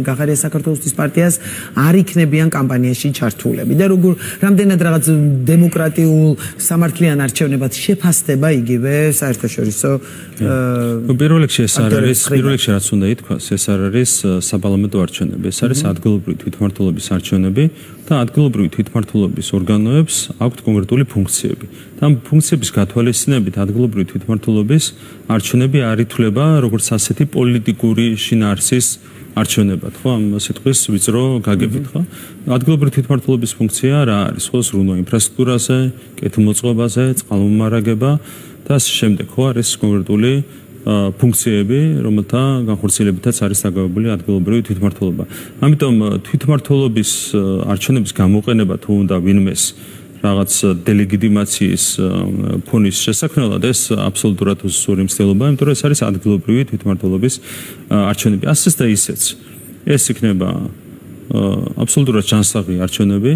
გახარია საქართველოს პარტიას არ იქნებიან კამპანიაში ჩართულები და როგორ რამდენად რაღაც დემოკრატიულ სამართლიან არჩევნებში არჩევნებად შეფასდება იგივე საერთაშორისო პირველ რიგში ეს არ არის პირველ რიგში რაც უნდა ითქვას ეს არ არის საპარლამენტო არჩევნები ეს არის ადგილობრივი თვითმმართველობის არჩევნები და ადგილობრივი თვითმმართველობის ორგანოებს აქვთ კონკრეტული ფუნქციები და ამ ფუნქციების გათვალისწინებით ადგილობრივი თვითმმართველობის არჩევნები არ ითვლება როგორც ასეთი პოლიტიკური შინაარსის არჩევნებად ხო ამ სიტყვის ვიწრო გაგებით ხო ადგილობრივი თვითმმართველობის ფუნქცია რა არის ხო ზრუნვა ინფრასტრუქტურაზე კეთილმოწყობაზე წყალმომარაგება და ასე შემდეგ ხო არის კონკრეტული ფუნქციები რომელთა განხორციელებითაც არის დაგავებული ადგილობრივი თვითმმართველობა ამიტომ თვითმმართველობის არჩევნების გამოყენება თუ უნდა ვინმეს რაღაც დელეგიტიმაციის ფონის შესაქმნელად ეს აბსოლუტურად უსწორი მცდელობა იმიტომ რომ ეს არის ადგილობრივი თვითმმართველობის არჩევნები ასეც და ისეც ეს იქნება აბსოლუტურად ჯანსაღი არჩევნები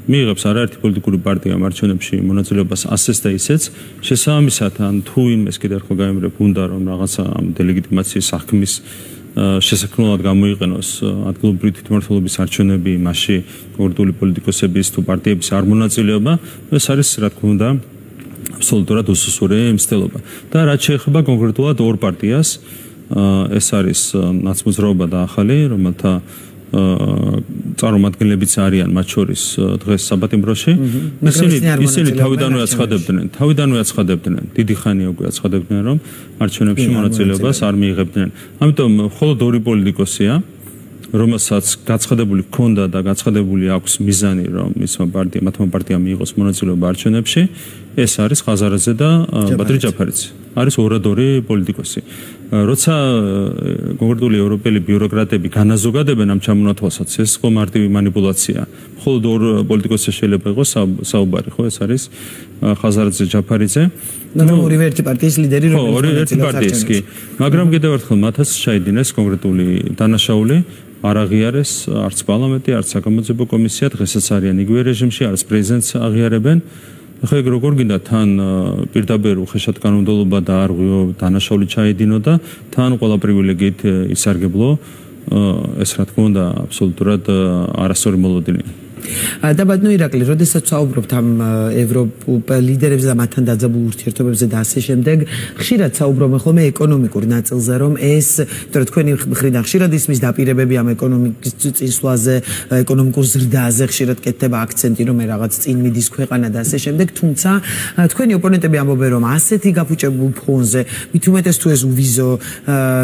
მიიღებს არაერთი პოლიტიკური პარტია არჩევნებში მონაწილეობას ასეც და ისეც შესაბამისად ან თუ ვინმეს კიდევ ერთხელ გაიმრებ უნდა რომ რაღაცა ამ დელეგიტიმაციის საქმის შესაქმნელად გამოიყენოს ადგილობრივი თვითმმართველობის არჩევნები მასში კონკრეტული პოლიტიკოსების თუ პარტიების არ მონაწილეობა ეს არის რა თქმა უნდა აბსოლუტურად უსუსური მცდელობა და რაც შეეხება კონკრეტულად ორ პარტიას ეს არის ნაცმოძრაობა და ახალი რომელთა წარმომადგენლებიც არიან მათ შორის დღეს საბატიმროში ისინი თავიდანვე აცხადებდნენ დიდი ხანია უკვე აცხადებდნენ რომ არჩევნებში მონაწილეობას არ მიიღებდნენ ამიტომ მხოლოდ ორი პოლიტიკოსია რომელსაც გაცხადებული ჰქონდა და გაცხადებული აქვს მიზანი რომ მათმა პარტიამ მიიღოს მონაწილეობა არჩევნებში ეს არის ხაზარაძე და ბადრი ჯაფარიძე არის ორადორი პოლიტიკოსი როცა კონკრეტული ევროპელი ბიუროკრატები განაზოგადებენ ამ ჩამონათვალსაც ეს ხო მარტივი манипуляცია მხოლოდ ორ პოლიტიკოსზე შეიძლება იყოს საუბარი ხო ეს არის ხაზარაძე ჯაფარიძე მაგრამ ორივე ერთი პარტიის ლიდერი ორივე ერთი პარტიის კი მაგრამ კიდევ ერთხელ მათაც ჩაიდინეს კონკრეტული დანაშაული არ აღიარეს არც პარლამენტი არც საკამათოებო კომისია დღესაც არიან იგივე რეჟიმში არც პრეზიდენტს აღიარებენ ახლა ეგ როგორ გინდა თან პირდაპირ უხეშად კანონმდებლობა დაარღვიო დანაშაული ჩაედინო და თან ყველა პრივილეგიით ისარგებლო ეს რა თქმა უნდა აბსოლუტურად არასწორი მოლოდინია და ბატონო ირაკლი, როდესაც საუბრობთ ამ ევროპულ ლიდერებზე და მათთან დაძაბულ ურთიერთობებზე და ასე შემდეგ, ხშირად საუბრობენ ხოლმე ეკონომიკურ ნაწილზე, რომ ეს, იმიტომ რომ თქვენი მხრიდან ხშირად ისმის დაპირებები ამ ეკონომიკის წინსვლაზე, ეკონომიკურ ზრდაზე ხშირად კეთდება აქცენტი, რომ რაღაც წინ მიდის ქვეყანა და ასე შემდეგ, თუმცა თქვენი ოპონენტები ამბობენ, რომ ასეთი გაფუჭებულ ფონზე, მით უმეტეს თუ ეს უვიზო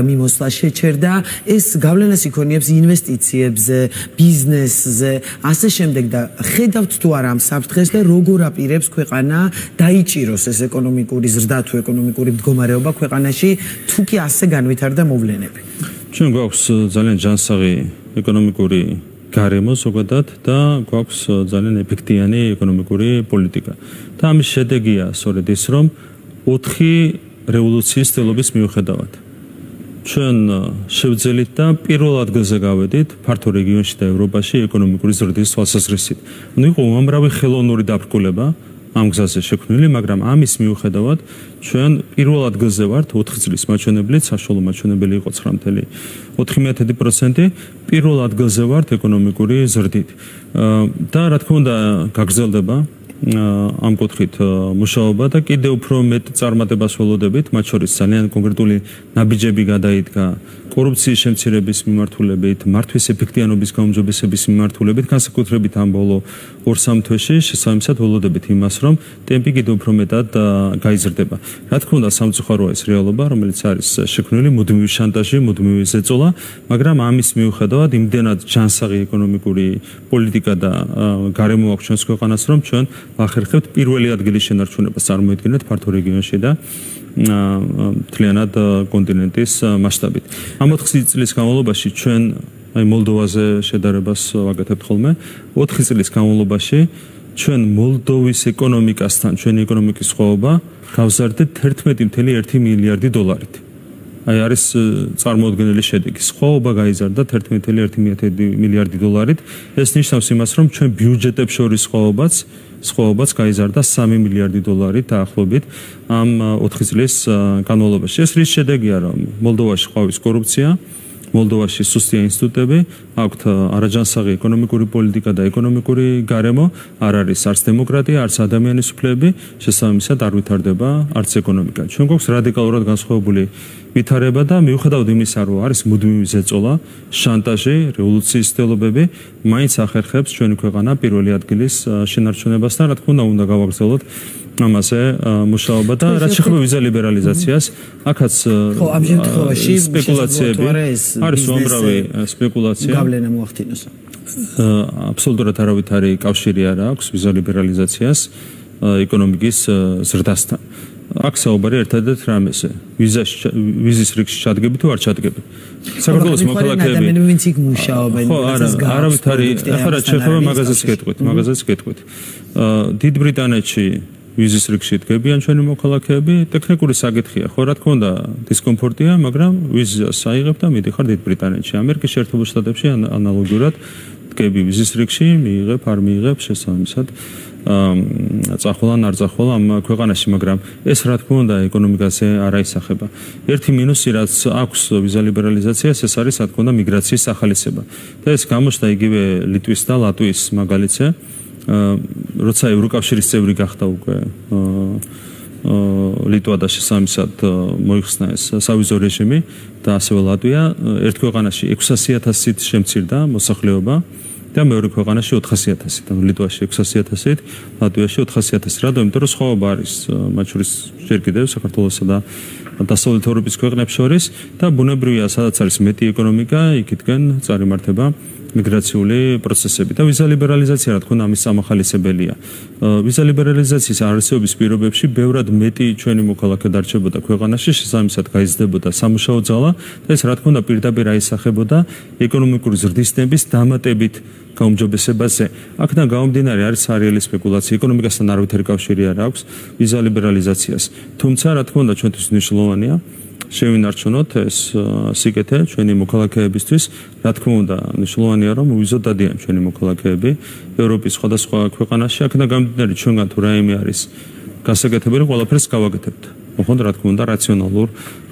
მიმოსვლა შეჩერდა, ეს გავლენას იქონიებს ინვესტიციებზე, ბიზნესზე, ასე შემდეგ და ხედავთ თუ არა ამ საფრთხეს და როგორ აპირებს ქვეყანა დაიჭიროს ეს ეკონომიკური ზრდა თუ ეკონომიკური მდგომარეობა ქვეყანაში თუ კი ასე განვითარდა მოვლენები. ჩვენ გვაქვს ძალიან ჯანსაღი ეკონომიკური გარემო ზოგადად და გვაქვს ძალიან ეფექტიანი ეკონომიკური პოლიტიკა. და ამის შედეგია სწორედ ის, რომ 4 რევოლუციის თელობის მიუხედავად ჩვენ შევძელით და პირველ ადგილზე გავედით ფართო რეგიონში და ევროპაში ეკონომიკური ზრდის თვალსაზრისით. ანუ იყო უამრავი ხელოვნური დაბრკოლება ამ გზაზე შექმნილი, მაგრამ ამის მიუხედავად ჩვენ პირველ ადგილზე ვართ 4 წლის მაჩვენებლით, საშუალო მაჩვენებელი იყო 9.4%, პირველ ადგილზე ვართ ეკონომიკური ზრდით. და რა თქმა უნდა გაგრძელდება ამ კუთხით მუშაობა და კიდევ უფრო მეტ წარმატებას ველოდებით, მათ შორის ძალიან კონკრეტული ნაბიჯები გადაიდგა კორუფციის შემცირების მიმართულებით, მართვის ეფექტიანობის გაუმჯობესების მიმართულებით, განსაკუთრებით ამ ბოლო 2-3 თვეში შესაბამისად ველოდებით იმას, რომ ტემპი კიდევ უფრო მეტად გაიზრდება. რა თქმა უნდა, სამწუხაროა ეს რეალობა, რომელიც არის შექმნილი მუდმივი შანტაჟი, მუდმივი ზეწოლა, მაგრამ ამის მიუხედავად იმდენად ჯანსაღი ეკონომიკური პოლიტიკა და გარემო აქვს ჩვენს ქვეყანას, რომ ჩვენ ვახერხებთ პირველი ადგილის შენარჩუნებას წარმოიდგინეთ ფართო რეგიონში და მთლიანად კონტინენტის მასშტაბით. ამ 4 წლის განმავლობაში ჩვენ აი მოლდოვაზე შედარებას ვაკეთებთ ხოლმე. 4 წლის განმავლობაში ჩვენ მოლდოვის ეკონომიკასთან, ჩვენი ეკონომიკის სხვაობა გავზარდეთ 11.1 მილიარდი დოლარით. აი არის წარმოუდგენელი შედეგი. სხვაობა გაიზარდა 11.1 მილიარდი დოლარით. ეს ნიშნავს იმას, რომ ჩვენ ბიუჯეტებს შორის სხვაობაც გაიზარდა 3 მილიარდი დოლარით დაახლოებით ამ 4 წლის განმავლობაში. ეს რის შედეგია, რომ მოლდოვაში ყვავის კორუფცია, მოლდოვაში სუსტია ინსტიტუტები, აქვთ არაჯანსაღი ეკონომიკური პოლიტიკა და ეკონომიკური გარემო, არ არის არც დემოკრატია, არც ადამიანის უფლებები, შესაბამისად არ ვითარდება არც ეკონომიკა. ჩვენ გვაქვს რადიკალურად განსხვავებული ვითარება და მიუხედავად იმისა, რომ არის მუდმივი ზეწოლა, შანტაჟი, რევოლუციის ცდილობები, მაინც ახერხებს ჩვენი ქვეყანა პირველი ადგილის შენარჩუნებასთან, რა თქმა უნდა, გავაგრძელოთ ამაზე მუშაობა და რაც შეეხება ვიზა ლიბერალიზაციას, აქაც სპეკულაციები არის უამრავი სპეკულაცია. გავლენა მოახდინოს. აბსოლუტურად არავითარი კავშირი არ აქვს ვიზა ლიბერალიზაციას ეკონომიკის ზრდასთან. აქ საუბარი ერთადერთ რამეზე. ვიზის რიგში ჩადგები თუ არ ჩადგები. საქართველოს მოქალაქეები ადამიანები იქ მუშაობენ, არავითარი ახლა რაც შეეხება მაგაზეც გეტყვით. დიდ ბრიტანეთში ვიზის რიგში დგებიან ჩვენი მოქალაქეები, ტექნიკური საკითხია, ხო რა თქმა უნდა, დისკომფორტია, მაგრამ ვიზას აიღებ და მიდიხარ დიდ ბრიტანეთში. ამერიკის შეერთებულ შტატებში ანალოგიურად დგები ვიზის რიგში, მიიღებ, არ მიიღებ, შესაბამისად წახვალან არ წახვალ ამ ქვეყანაში, მაგრამ ეს რა თქმა უნდა ეკონომიკაზე არ აისახება. ერთი მინუსი რაც აქვს ვიზა ლიბერალიზაციას, ეს არის რა თქმა უნდა მიგრაციის სახალისება. და ეს გამოჩნდა იგივე ლიტვის და ლატვიის მაგალითზე. როცა ევროკავშირის წევრი გახდა უკვე ლიტვა და შესაბამისად მოიხსნა ეს სავიზო რეჟიმი და ასევე ლატვია, ერთ ქვეყანაში 600,000-ით შემცირდა მოსახლეობა და მეორე ქვეყანაში 400,000-ით, ანუ ლიტვაში 600,000-ით, ლატვიაში 400,000. რატომ? იმიტომ რომ სხვაობა არის მათ შორის ჯერ კიდევ საქართველოსა და დასავლეთ ევროპის ქვეყნებს შორის და ბუნებრივია, სადაც არის მეტი ეკონომიკა, იქითკენ წარიმართება მიგრაციული პროცესები და ვიზა ლიბერალიზაცია რა თქმა უნდა ამის სამახალისებელია. ვიზა ლიბერალიზაციის არსებობის პირობებში ბევრად მეტი ჩვენი მოქალაქე დარჩებოდა ქვეყანაში, შესაბამისად გაიზრდებოდა სამუშაო ძალა და ეს რა თქმა უნდა პირდაპირ აისახებოდა ეკონომიკური ზრდისნების დამატებით გაუმჯობესებაზე. აქედან გამომდინარე არის სერიალი სპეკულაცია, ეკონომიკასთან არავითარი კავშირი არ აქვს ვიზა ლიბერალიზაციას. თუმცა რა თქმა უნდა ჩვენთვის მნიშვნელოვანია შევინარჩუნოთ ეს სიკეთე ჩვენი მოქალაქეებისთვის. რა თქმა უნდა, მნიშვნელოვანია რომ ვიზოთ დადიან ჩვენი მოქალაქეები ევროპის სხვადასხვა ქვეყანაში. აქედან გამომდინარე ჩვენგან თუ რაიმე არის გასაკეთებელი, ყველაფერს გავაკეთებთ. მოხონდა რა თქმა უნდა რაციონალურ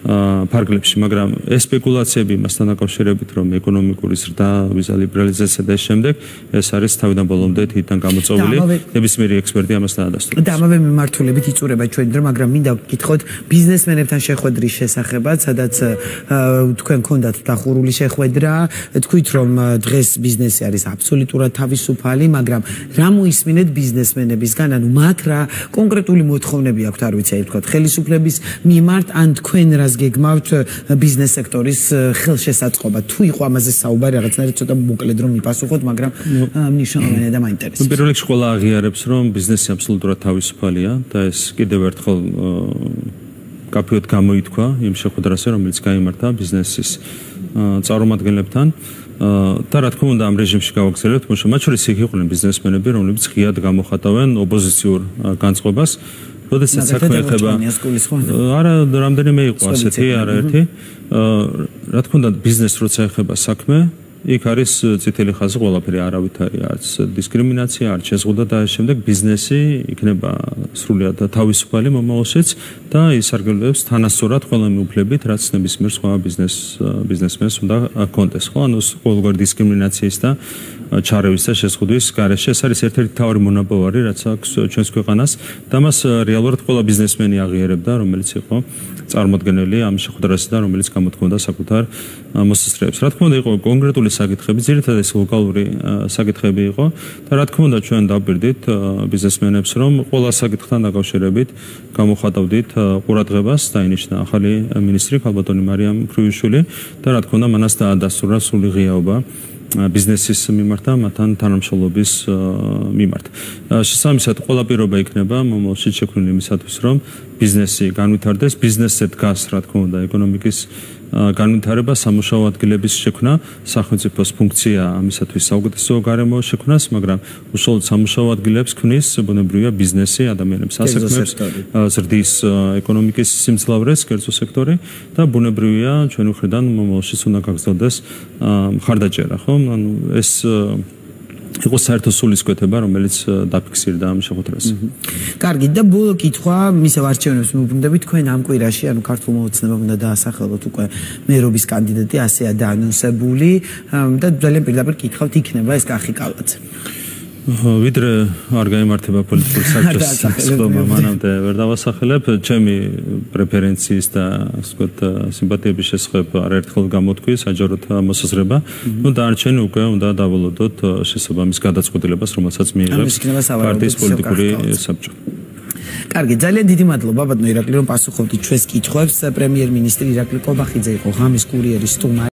ფარგლებში, მაგრამ ეს სპეკულაციები მასთან დაკავშირებით, რომ ეკონომიკური ზრდა, ვიზა ლიბერალიზაცია და შემდეგ ეს არის თავიდან ბოლომდე თვითონ გამოწვეული, ნებისმიერი ექსპერტი ამასთან ადასტურებს. და ამავე მიმართულებით იწურება ჩვენი დრო, მაგრამ მინდა ვკითხოთ ბიზნესმენებთან შეხვედრის შესახებად, სადაც თქვენ გქონდათ დახურული შეხვედრა, თქვით რომ დღეს ბიზნესი არის აბსოლუტურად თავისუფალი, მაგრამ რა მოისმინეთ ბიზნესმენებისგან, ანუ მათ რა კონკრეტული მოთხოვნები აქვთ, არ ვიცი, თქვათ ხელისუფლების მიმართ, ან თქვენ რას გეგმავთ ბიზნეს სექტორის ხელშესაწყობა. თუ იყო ამაზე საუბარი, რაღაცნაირად ცოტა მოკლედ რომ მიპასუხოთ, მაგრამ მნიშვნელოვანია და მაინტერესებს. პირველ რიგში ყველა აღიარებს, რომ ბიზნესი აბსოლუტურად თავისუფალია და ეს კიდევ ერთხელ კაფეოდ გამოითქვა იმ შეხვედრაზე, რომელიც გაიმართა ბიზნესის წარმომადგენლებთან. და რა თქმა უნდა ამ რეჟიმში გავაგრძელებთ მუშაობა. მათ შორის იქ იყვნენ ბიზნესმენები, რომლებიც ღიად გამოხატავენ ოპოზიციურ განწყობას. როდესაც საქმე ეხება არა რამდენიმე იყო ასეთი არაერთი რა თქმა უნდა ბიზნესს როცა ეხება საქმე იქ არის წითელი ხაზი ყველაფერი არავითარი არც დისკრიმინაცია არც შეზღუდვა და შემდეგ ბიზნესი იქნება სრულად თავისუფალი მომავალშიც და ისარგებლებს თანასწორად ყველა მიუფლებით რაც ნებისმიერ სხვა ბიზნესმენს უნდა ჰქონდეს ხო ანუ ყოველგვარი დისკრიმინაციის და ჩარევის და შეზღუდვის გარეშე ეს არის ერთ-ერთი მთავარი მონაპოვარი რაც აქვს ჩვენს ქვეყანას და მას რეალურად ყველა ბიზნესმენი აღიარებდა რომელიც იყო წარმოადგენელი ამ შეხვედრაზე და რომელიც გამოთქვამდა საკუთარ მოსაზრებებს. რა თქმა უნდა იყო კონკრეტული საკითხები, ძირითადად ეს ლოკალური საკითხები იყო და რა თქმა უნდა ჩვენ დავპირდით ბიზნესმენებს რომ ყველა საკითხთან დაკავშირებით გამოხატავდით ყურადღებას დაინიშნა ახალი მინისტრი ქალბატონი მარიამ ფრიუშვილი და რა თქმა უნდა მანაც დაადასტურა სრული ღიაობა ბიზნესის მიმართ და მათთან თანამშრომლობის მიმართ. შესაბამისად ყველა პირობა იქნება მომავალში შექმნილი იმისათვის რომ ბიზნესი განვითარდეს, ბიზნესზე დგას რა თქმა უნდა ეკონომიკის განვითარება, სამუშაო ადგილების შექმნა, სახელმწიფოს ფუნქცია ამისათვის საუკეთესო გარემო შექმნას, მაგრამ უშუალოდ სამუშაო ადგილებს ქმნის ბუნებრივია ბიზნესი, ადამიანებს ასექმნებს, ზრდის ეკონომიკის სიმძლავრეს, კერძო სექტორი და ბუნებრივია ჩვენი მხრიდან მომავალშიც უნდა გაგრძელდეს მხარდაჭერა, ხო? ანუ ეს იყო საერთო სულისკვეთება, რომელიც დაფიქსირდა ამ შეხვედრაზე. კარგი, და ბოლო კითხვა, მისევ არჩევნებს მივუბრუნდებით, თქვენ ამ კვირაში, ანუ ქართულმა ოცნებამ უნდა დაასახელოთ უკვე მერობის კანდიდატი, ასეა დაანონსებული და ძალიან პირდაპირ კითხავთ, იქნება ეს კახი კალაძე. ვიდრე არ გაიმართება პოლიტიკური საბჭოს სხდომა, მანამდე ვერ დავასახელებ, ჩემი პრეფერენციის და ასე ვთქვათ, სიმპათიების შესახებ არაერთხელ გამოთქვი საჯაროდ მოსაზრება. ნუ დარჩენი უკვე უნდა დავალოდოთ შესაბამის გადაწყვეტილებას, რომელსაც მიიღებს პარტიის პოლიტიკური საბჭო. კარგი, ძალიან დიდი მადლობა ბატონო ირაკლი, რომ პასუხობდით ჩვენს კითხვებს. პრემიერ-მინისტრი ირაკლი კობახიძე იყო ღამის კურიერის სტუმარი.